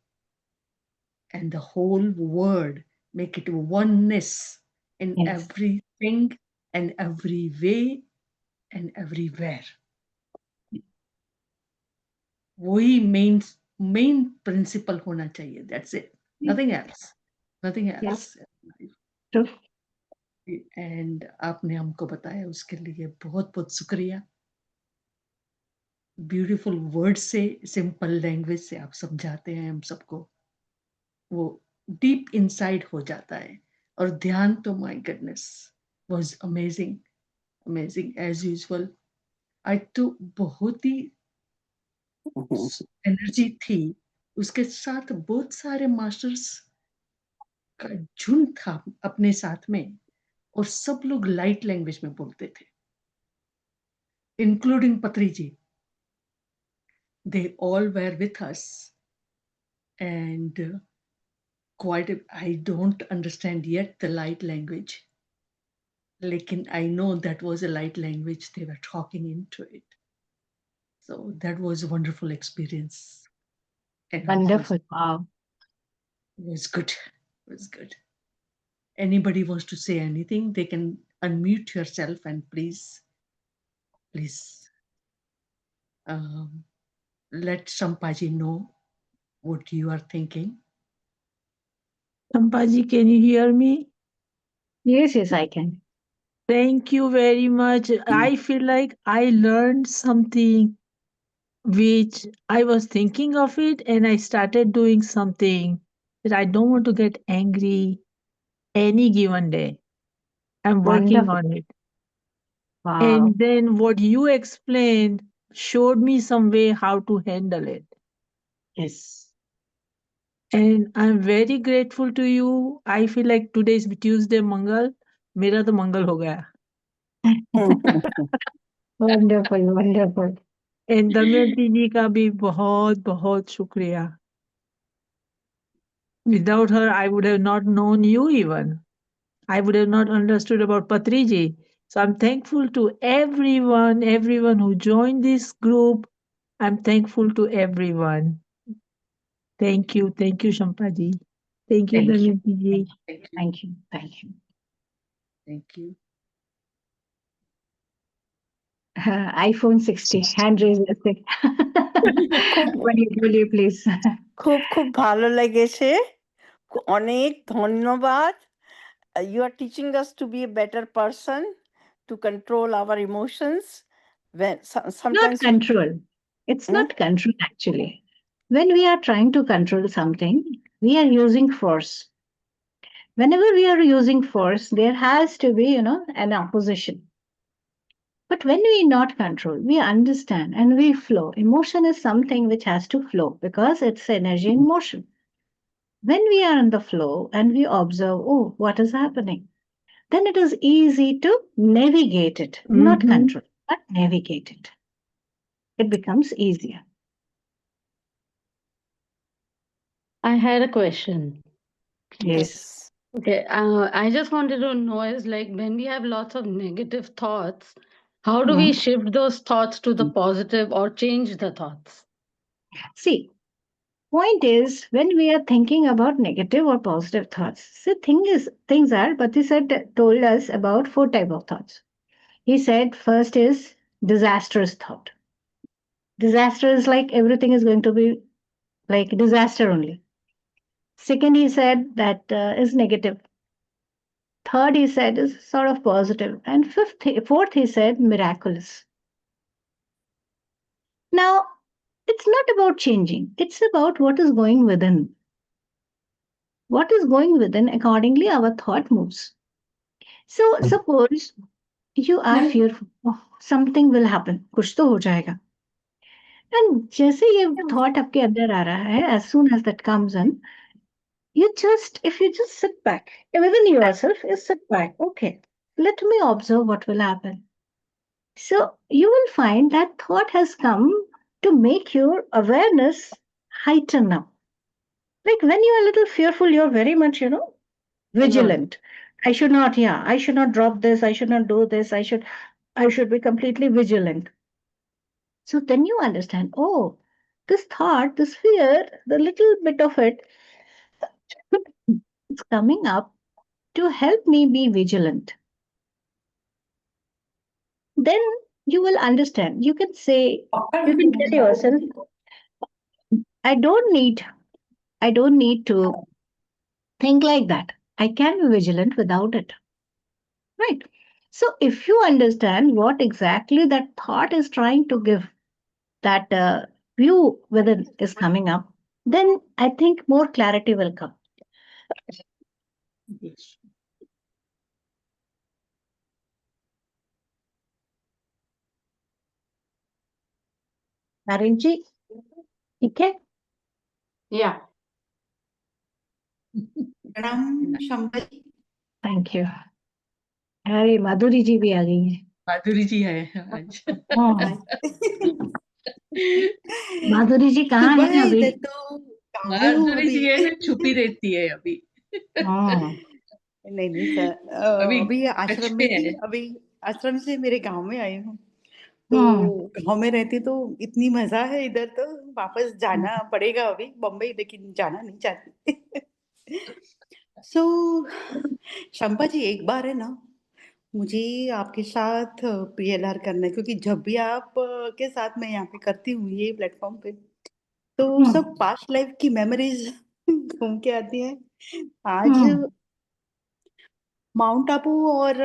and the whole world, make it oneness in Yes. everything and every way and everywhere. वही main principle होना चाहिए. That's it. Nothing else. Nothing else. True. And आपने हमको बताया उसके लिए बहुत बहुत शुक्रिया। ब्यूटीफुल वर्ड से, सिंपल लैंग्वेज से आप समझाते हैं हम सबको, वो डीप इनसाइड हो जाता है। और ध्यान तो my goodness was amazing, amazing as usual. आज तो बहुत ही एनर्जी थी, उसके साथ बहुत सारे मास्टर्स का झुंड था अपने साथ में, और सब लोग लाइट लैंग्वेज में बोलते थे, including Patri ji. They all were with us, and quite I don't understand yet the light language, lekin I know that was a light language they were talking into it. So that was a wonderful experience, and Wonderful. Wow. it was good. It was good. Anybody wants to say anything, they can unmute yourself and please let Sampaji know what you are thinking. Sampaji, can you hear me? Yes, I can. Thank you very much. I feel like I learned something which I was thinking of it and I started doing something that I don't want to get angry any given day. I'm working Wonderful. on it. Wow. And then what you explained showed me some way how to handle it. Yes. And I'm very grateful to you. I feel like today is Tuesday Mangal. मेरा तो मंगल हो गया. Wonderful, wonderful. And Damayanti जी का भी बहुत बहुत शुक्रिया. Without her, I would have not known you even. I would have not understood about Patriji. So I'm thankful to everyone who joined this group. I'm thankful to everyone. Thank you, Shampaji. Thank you, Thank you. Damayanti ji. Thank you. Thank you. Thank you. Thank you. iPhone 60 hand raising. Will you please? খুব খুব ভালো লেগেছে, অনেক ধন্যবাদ। You are teaching us to be a better person, to control our emotions. When Not sometimes control. It's Hmm? not control actually. When we are trying to control something, we are using force. Whenever we are using force, there has to be, an opposition. But when we not control, we understand and we flow. Emotion is something which has to flow because it's energy in motion. When we are in the flow and we observe, oh, what is happening? Then it is easy to navigate it, not Mhm. control, but navigate it. It becomes easier. I had a question. Yes. Okay, I just wanted to know is like when we have lots of negative thoughts, how do we shift those thoughts to the positive or change the thoughts? See, point is when we are thinking about negative or positive thoughts. See, things are, Pati said told us about 4 type of thoughts. He said first is disastrous thought. Disaster is like everything is going to be like disaster only. Second, he said that is negative. Third, he said is sort of positive. And fourth, he said miraculous. Now, it's not about changing. It's about what is going within. What is going within, accordingly, our thought moves. So, suppose you are fearful, oh, something will happen. कुछ तो हो जाएगा. And जैसे ये thought आपके अंदर आ रहा है, as soon as that comes in, if you just sit back within yourself, you sit back. Okay, let me observe what will happen. So you will find that thought has come to make your awareness heighten up. Like when you are a little fearful, you're very much, vigilant. I should not drop this. I should not do this. I should be completely vigilant. So then you understand, oh, this thought, this fear, the little bit of it, it's coming up to help me be vigilant. Then you will understand. You can tell yourself, I don't need to think like that. I can be vigilant without it. right? So if you understand what exactly that thought is trying to give, that view within is coming up, then I think more clarity will come. Yes. Narayan ji, ठीक है? Yeah. प्रणाम शंभा जी। Thank you. अरे माधुरी जी भी आ गई हैं। माधुरी जी है आज। हाँ, सुबह माधुरी जी कहाँ हैं है अभी? इधर तो गाँव में हूँ माधुरी जी अभी। है ना, छुपी रहती है अभी। हाँ, नहीं नहीं सर, अभी अभी कच्छ आश्रम में में थी, है। अभी आश्रम से मेरे गांव में आई हूँ। तो हाँ, गांव में रहती तो इतनी मजा है, इधर तो वापस जाना पड़ेगा अभी बम्बई, लेकिन जाना नहीं चाहती। सो शंपा जी, एक बार है ना, मुझे आपके साथ PLR करना है, क्योंकि जब भी आप के साथ मैं यहाँ पे करती हूँ ये प्लेटफॉर्म पे, तो सब पास्ट लाइफ की मेमोरीज घूम के आती हैं। आज माउंट आबू और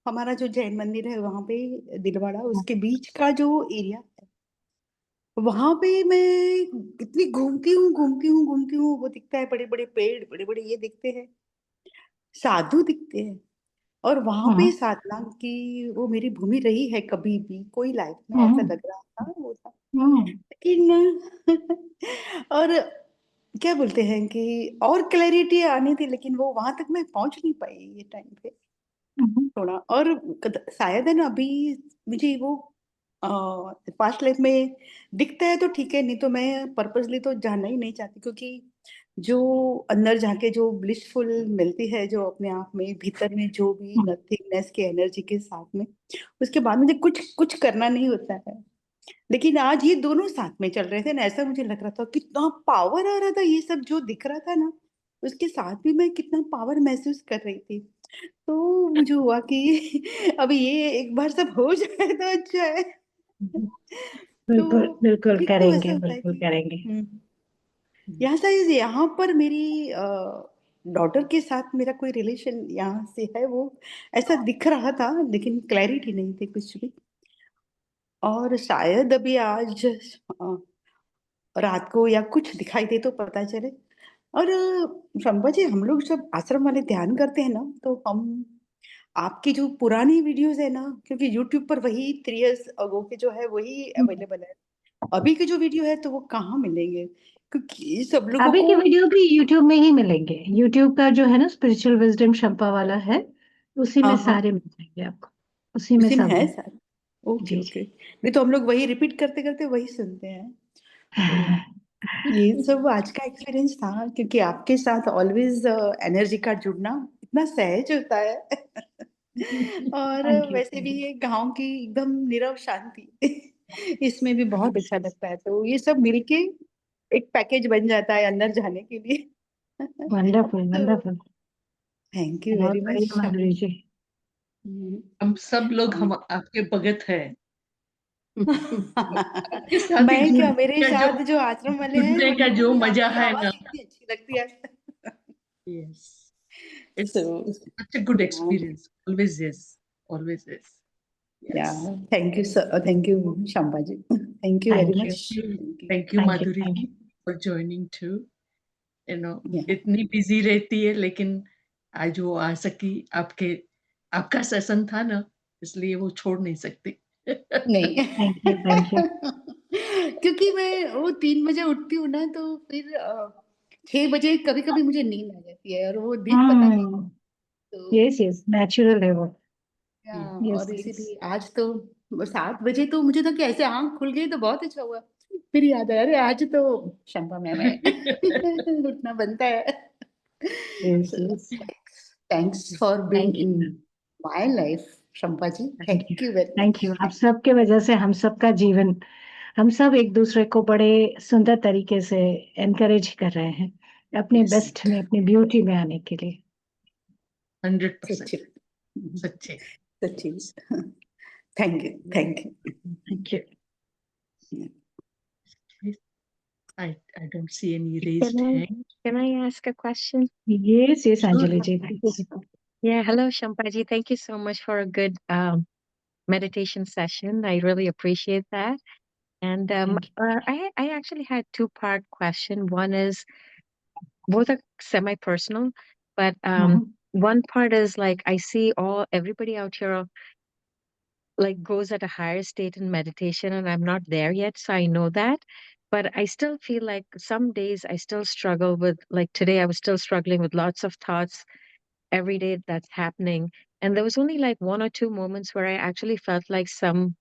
हमारा जो जैन मंदिर है वहां पे, दिलवाड़ा, उसके बीच का जो एरिया है, वहां पे मैं इतनी घूमती हूँ, वो दिखता है, बड़े बड़े पेड़, बड़े बड़े ये दिखते हैं, साधु दिखते हैं। और वहां पे साधना की वो मेरी भूमि रही है, कभी भी कोई लाइफ में ऐसा लग रहा था वो था। लेकिन और क्या बोलते हैं कि और क्लैरिटी आनी थी, लेकिन वो वहां तक मैं पहुंच नहीं पाई ये टाइम पे थोड़ा। और शायद है ना, अभी मुझे वो पास्ट लाइफ में दिखता है तो ठीक है, नहीं तो मैं पर्पसली तो जाना ही नहीं चाहती, क्योंकि जो अंदर जाके जो ब्लिसफुल मिलती है, जो अपने आप में भीतर में जो भी नथिंगनेस की एनर्जी के साथ में, उसके बाद मुझे कुछ कुछ करना नहीं होता है। लेकिन आज ये दोनों साथ में चल रहे थे ना, ऐसा मुझे लग रहा था कितना पावर आ रहा था, ये सब जो दिख रहा था ना, उसके साथ भी मैं कितना पावर महसूस कर रही थी। तो मुझे हुआ कि अभी ये एक बार सब हो जाए तो अच्छा है। बिल्कुल तो बिल्कुल कभी तो ऐसा करेंगे, होता है बिल्कुल कि करेंगे। यहाँ शायद यहाँ पर मेरी डॉटर के साथ मेरा कोई रिलेशन यहाँ से है, वो ऐसा दिख रहा था, लेकिन क्लैरिटी नहीं थी कुछ भी। और शायद अभी आज रात को या कुछ दिखाई दे तो पता चले। और शंभा जी, हम लोग जब आश्रम वाले ध्यान करते हैं ना, तो हम आपकी जो पुरानी वीडियोस है ना, क्योंकि यूट्यूब पर वही 3 इयर्स अगो के जो है वही अवेलेबल है, अभी के जो वीडियो है तो वो कहाँ मिलेंगे, क्योंकि सब लोगों अभी को के वीडियो भी YouTube में ही मिलेंगे। YouTube का जो है ना स्पिरिचुअल विजडम शंपा वाला है, उसी में हाँ हाँ सारे मिल जाएंगे आपको, उसी में उसी में सब है है। सर। ओके जी ओके, नहीं तो हम लोग वही रिपीट करते करते वही सुनते हैं। तो ये सब आज का एक्सपीरियंस था, क्योंकि आपके साथ ऑलवेज एनर्जी का जुड़ना इतना सहज होता है। और थैंक यू। वैसे भी ये गांव की एकदम नीरव शांति, इसमें भी बहुत अच्छा लगता है। तो ये सब मिलके एक पैकेज बन जाता है अंदर जाने के लिए। वंडरफुल तो वंडरफुल, थैंक यू बहुत वेरी मच। बढ़िया माधुरी जी। हम सब लोग हम आपके भगत है। आपके साथ ही मैं क्या, मेरे जुड़ने का साथ जो आश्रम वाले हैं जुड़ने का उनको जो भी मजा आपकी है आवाज ना। इतनी अच्छी लगती है। Yes, it's So such a good experience. Always is, always is. yeah, Yes. thank you sir, thank you Shamba ji, thank you very thank you, much. Thank you, thank you, Madhuri thank ji, you. for joining too. Yeah. इतनी busy रहती है, लेकिन आज वो आ सकी। आपका session था ना, इसलिए वो छोड़ नहीं सकती। नहीं थैंक यू, थैंक यू। क्योंकि मैं वो 3 बजे उठती हूँ ना, तो फिर 6 बजे कभी कभी मुझे नींद आ जाती है, और वो दिन पता नहीं। तो यस यस, नेचुरल है वो। यस और यस। इसीलिए आज तो 7 बजे तो मुझे था कि ऐसे आंख खुल गई तो बहुत अच्छा हुआ। फिर याद आया, अरे आज तो शंपा मैम है। उठना बनता है। Yes So, yes. thanks for being thank in you, my life, Shampa ji. Thank you, Thank you very thank you. much. आप सबके वजह से हम सबका जीवन, हम सब एक दूसरे को बड़े सुंदर तरीके से एनकरेज कर रहे हैं अपने Yes, बेस्ट में, अपनी ब्यूटी में आने के लिए। 100%. सच्ची सच्चे। सच्ची। Thank you, thank you. Thank you. I don't see any raised hand. Can I ask a question? Yes yes Sure. Anjali ji, please. Yeah, hello, Shampaji. Thank you so much for a good meditation session. I really appreciate that. And Thank you. I actually had two-part question. One is both are semi-personal, but Mhm. one part is like I see everybody out here like goes at a higher state in meditation, and I'm not there yet, so I know that. But I still feel like some days I still struggle with, like today, I was still struggling with lots of thoughts every day that's happening. And there was only like one or two moments where I actually felt like some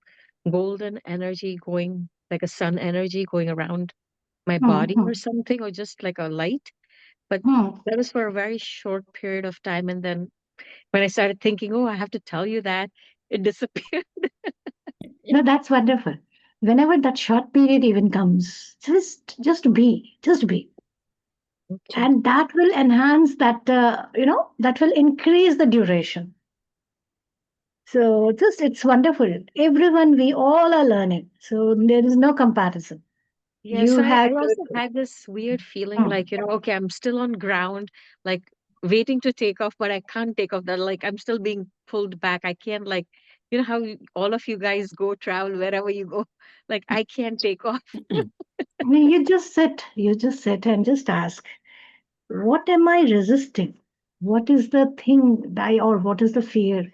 golden energy going, like a sun energy going around my body or Mhm. something, or just like a light. But Mhm. that was for a very short period of time. And then when I started thinking, oh, I have to tell you that, it disappeared. No, that's wonderful. Whenever that short period even comes, just be, Okay. and that will enhance that. That will increase the duration. So just it's wonderful. Everyone, we all are learning. So there is no comparison. Yeah, You so I had also had this weird feeling Mm. like, okay, I'm still on ground, like waiting to take off, but I can't take off that. Like I'm still being pulled back. I can't like, how all of you guys go travel wherever you go. Like I can't take off. I mean, you just sit and just ask, what am I resisting? What is the thing that or what is the fear?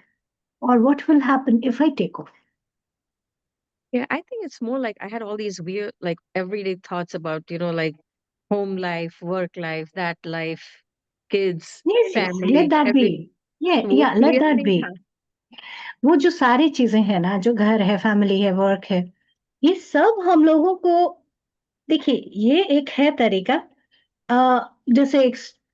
Or what will happen if I take off? Yeah, I think it's more like I had all these weird, like everyday thoughts about, like home life, work life, that life, kids, Yes, yes, let family, that everything. be. Yeah, वो yeah, let clear that नहीं be. था. वो जो सारी चीजें हैं ना, जो घर है, फैमिली है, वर्क है, ये सब हम लोगों को देखिए, ये एक है तरीका। जैसे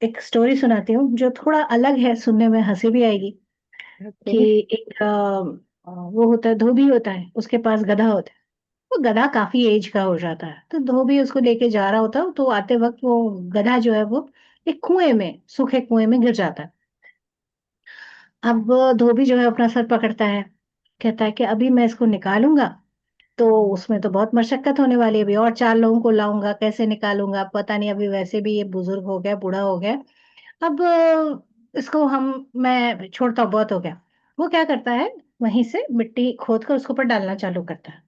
एक स्टोरी सुनाती हूँ जो थोड़ा अलग है, सुनने में हंसी भी आएगी कि Okay. एक वो होता है, धोबी होता है, उसके पास गधा होता है। वो गधा काफी एज का हो जाता है, तो धोबी उसको लेके जा रहा होता है, तो आते वक्त वो गधा जो है वो एक कुएं में, सूखे कुएं में गिर जाता है। अब धोबी जो है अपना सर पकड़ता है, कहता है कि अभी मैं इसको निकालूंगा तो उसमें तो बहुत मशक्कत होने वाली है, अभी और 4 लोगों को लाऊँगा, कैसे निकालूँगा, पता नहीं, अभी वैसे भी ये बुजुर्ग हो गया, बूढ़ा हो गया। अब इसको मैं छोड़ता हूँ, बहुत हो गया। वो क्या करता है, वहीं से मिट्टी खोद कर उसके ऊपर डालना चालू करता है।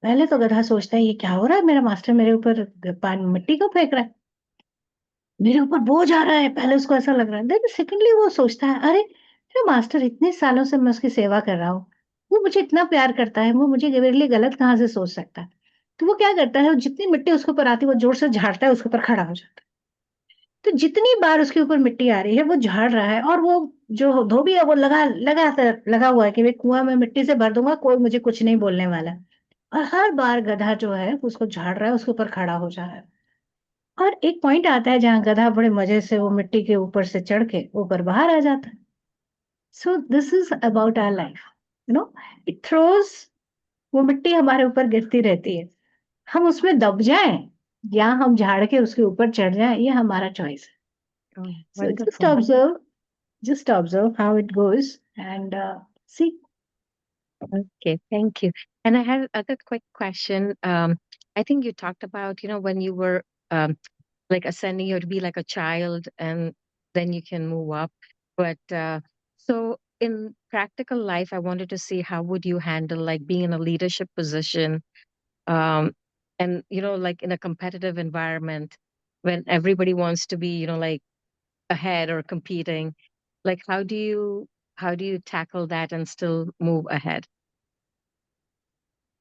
पहले तो गधा सोचता है, ये क्या हो रहा है? मेरा मास्टर मेरे ऊपर मिट्टी क्यों फेंक रहा है? मेरे ऊपर बोझ आ रहा है, पहले उसको ऐसा लग रहा है। देन सेकंडली वो सोचता है, अरे! मेरा मास्टर, इतने सालों से मैं उसकी सेवा कर रहा हूँ, वो मुझे इतना प्यार करता है, वो मुझे मेरे लिए गलत कहाँ से सोच सकता है? तो वो क्या करता है, जितनी मिट्टी उसके ऊपर आती है, वो ज़ोर से झाड़ता है, उसके ऊपर खड़ा हो जाता है। तो जितनी बार उसके ऊपर मिट्टी आ रही है, वो झाड़ रहा है, और वो जो धोबी है, वो लगा हुआ है कि मैं कुआँ में मिट्टी से भर दूँगा, कोई मुझे कुछ नहीं बोलने वाला है। और हर बार गधा जो है, उसको झाड़ रहा है, उसके ऊपर खड़ा हो जा रहा है। और एक पॉइंट आता है जहाँ गधा बड़े मज़े से वो मिट्टी के ऊपर से चढ़ के ऊपर बाहर आ जाता है। So this is about our life, it throws, वो मिट्टी हमारे ऊपर गिरती रहती है। हम उसमें दब जाएँ या हम झाड़ के उसके ऊपर चढ़ जाएँ, ये हमारा चॉइस है। Oh, so wonderful. just observe how it goes and see. Okay, thank you. And I had other quick question. I think you talked about, when you were like ascending, you to be like a child and then you can move up. But so in practical life, I wanted to see how would you handle like being in a leadership position, um, and like in a competitive environment when everybody wants to be, like ahead or competing. Like how do you tackle that and still move ahead?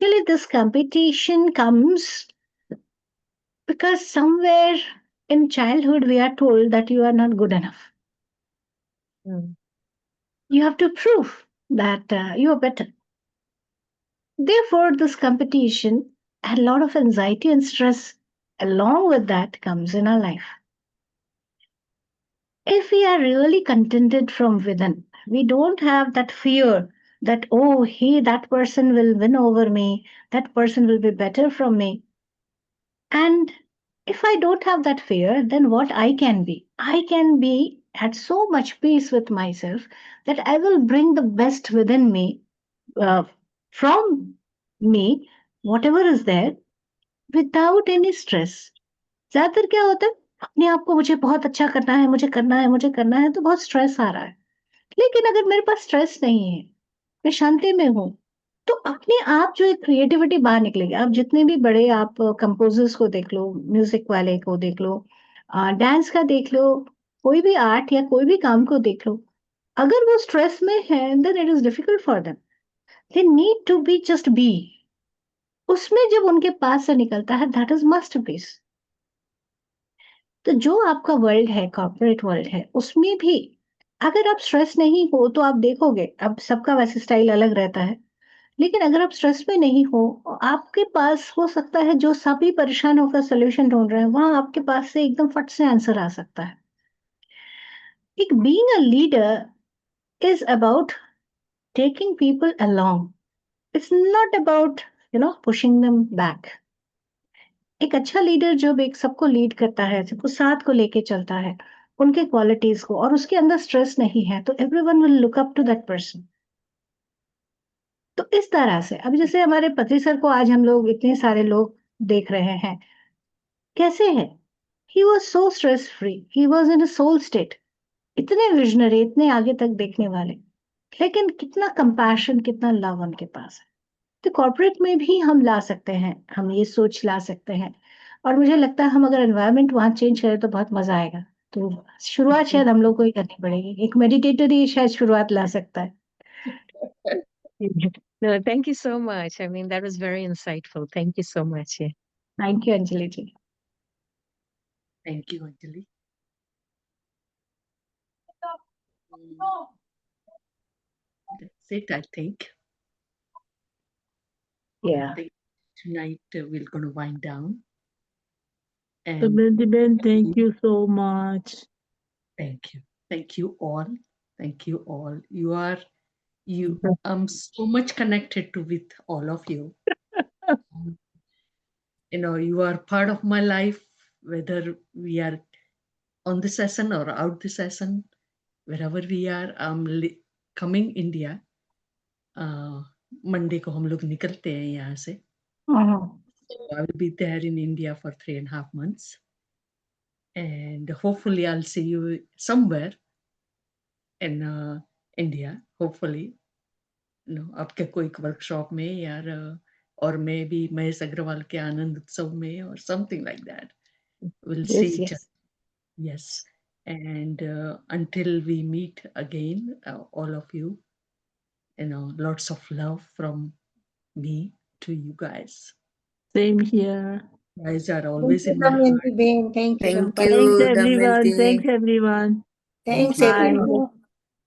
Really, this competition comes because somewhere in childhood we are told that you are not good enough. Mm. You have to prove that you are better. Therefore, this competition and a lot of anxiety and stress along with that comes in our life. If we are really contented from within, we don't have that fear that, oh, that person will win over me, that person will be better from me. And if I don't have that fear, then what I can be at so much peace with myself that I will bring the best within me, uh, from me, whatever is there, without any stress. ज्यादातर क्या होता है, अपने आप को मुझे बहुत अच्छा करना है, मुझे करना है, मुझे करना है, तो बहुत स्ट्रेस आ रहा है। लेकिन अगर मेरे पास स्ट्रेस नहीं है, मैं शांति में हूँ, तो अपने आप जो एक क्रिएटिविटी बाहर निकलेगी। आप जितने भी बड़े आप कंपोजर्स को देख लो, म्यूजिक वाले को देख लो, डांस का देख लो, कोई भी आर्ट या कोई भी काम को देख लो, अगर वो स्ट्रेस में है, then it is difficult for them. They need to be just be. उसमें जब उनके पास से निकलता है, दैट इज मास्टरपीस। तो जो आपका वर्ल्ड है, कॉर्पोरेट वर्ल्ड है, उसमें भी अगर आप स्ट्रेस नहीं हो, तो आप देखोगे, अब सबका वैसे स्टाइल अलग रहता है, लेकिन अगर आप स्ट्रेस में नहीं हो, आपके पास हो सकता है जो सभी परेशान होकर सोल्यूशन ढूंढ रहे हैं, वहां आपके पास से एकदम फट से आंसर आ सकता है। एक being a leader is about taking people along. It's not about, pushing them back. एक अच्छा लीडर जब एक सबको लीड करता है, सबको साथ को लेके चलता है, उनके क्वालिटीज को, और उसके अंदर स्ट्रेस नहीं है, तो everyone will look up to that person. तो इस तरह से अब जैसे हमारे पति सर को आज हम लोग इतने सारे लोग देख रहे हैं, कैसे है? He was so stress free, he was in a soul state, इतने विजनरी, इतने आगे तक देखने वाले, लेकिन कितना कंपैशन, कितना लव उनके पास है। तो कॉर्पोरेट में भी हम ला सकते हैं, हम ये सोच ला सकते हैं, और मुझे लगता है हम अगर एनवायरनमेंट वहां चेंज करें तो बहुत मजा आएगा। तो शुरुआत शायद हम लोग को ही करनी पड़ेगी, एक मेडिटेटर ही शायद शुरुआत ला सकता है। No, thank you so much. I mean, that was very insightful. Thank you so much. Yeah. Thank you Anjali ji. Thank you, Anjali. That's it, I think. Yeah. I think tonight we're going to wind down. And Damayanti Ben, thank you so much. thank you. Thank you all. Thank you all. I'm so much connected with all of you. You are part of my life, whether we are on the session or out the session, wherever we are. I'm coming India. Monday को हम लोग निकलते हैं यहाँ से. So I will be there in India for 3.5 months. And hopefully I'll see you somewhere in India, hopefully. आपके कोई workshop में यार, और मैं भी महेश अग्रवाल के आनंद उत्सव में, or something like that. We'll see each other. Yes. And until we meet again, all of you, lots of love from me to you guys. Same here. You guys are always in my heart. Thank you. Thank Thanks you, everyone. Damayanti. Thanks everyone. Thanks Bye. everyone.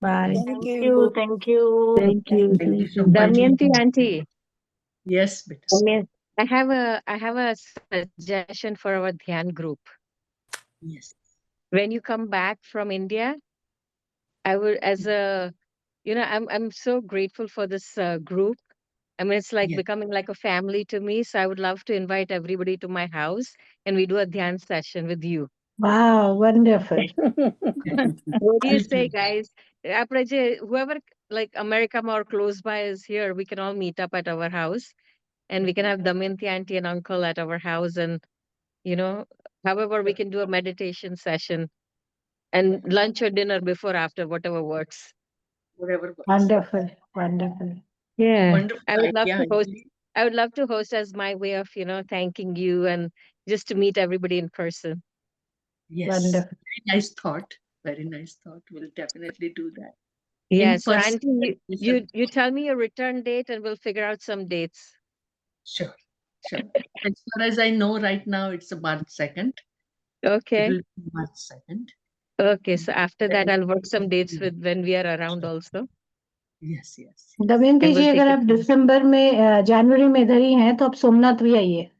Bye. Thank Thank you. you, thank you. Thank you. Thank you Thank so you. much. Damayanti auntie, Yes, beta. I have a suggestion for our Dhyan group. Yes. When you come back from India, I would, as a, I'm so grateful for this group. I mean, it's like Yes. becoming like a family to me. So I would love to invite everybody to my house and we do a Dhyan session with you. Wow, wonderful. What do you say, guys? Whoever like America or close by is here, we can all meet up at our house and we can have Damayanti auntie and uncle at our house, and however we can do a meditation session and lunch or dinner before, after, whatever works. Whatever works. Wonderful, wonderful. Yeah. Wonderful I would love idea, to host. Anjali. I would love to host as my way of, thanking you and just to meet everybody in person. Yes. Wonderful. Very nice thought. Very nice thought. We'll definitely do that. Yeah. In So person auntie, meditation. you tell me your return date and we'll figure out some dates. Sure. Sure. As far as I know right now, it's March 2nd. It Okay. will be March 2nd. Okay. So after that, I'll work some dates Yeah. with when we are around also. Yes, yes. Damayanti And ji, we'll take अगर it आप from there. दिसंबर में जनवरी में इधर ही हैं, तो आप सोमनाथ भी आइए।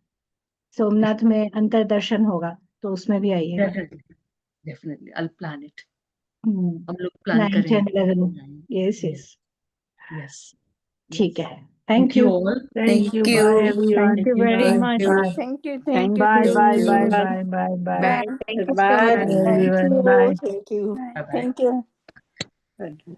सोमनाथ में अंतरदर्शन होगा, तो उसमें भी आइएगा। Definitely. Definitely. I'll plan it. हम्म, हम लोग plan 9, 10, करेंगे. 11. Yes, Yes. yes. Yes. ठीक Yes. है। Thank you. all. Thank you. Thank Bye you. everyone. Thank you very Bye. much. Bye. Thank you. Bye. Thank you. Bye. Thank Bye. you. Bye. Bye. Bye. Bye. Thank you so Bye, much. Bye everyone. Bye. Thank you. Bye-bye. Thank you.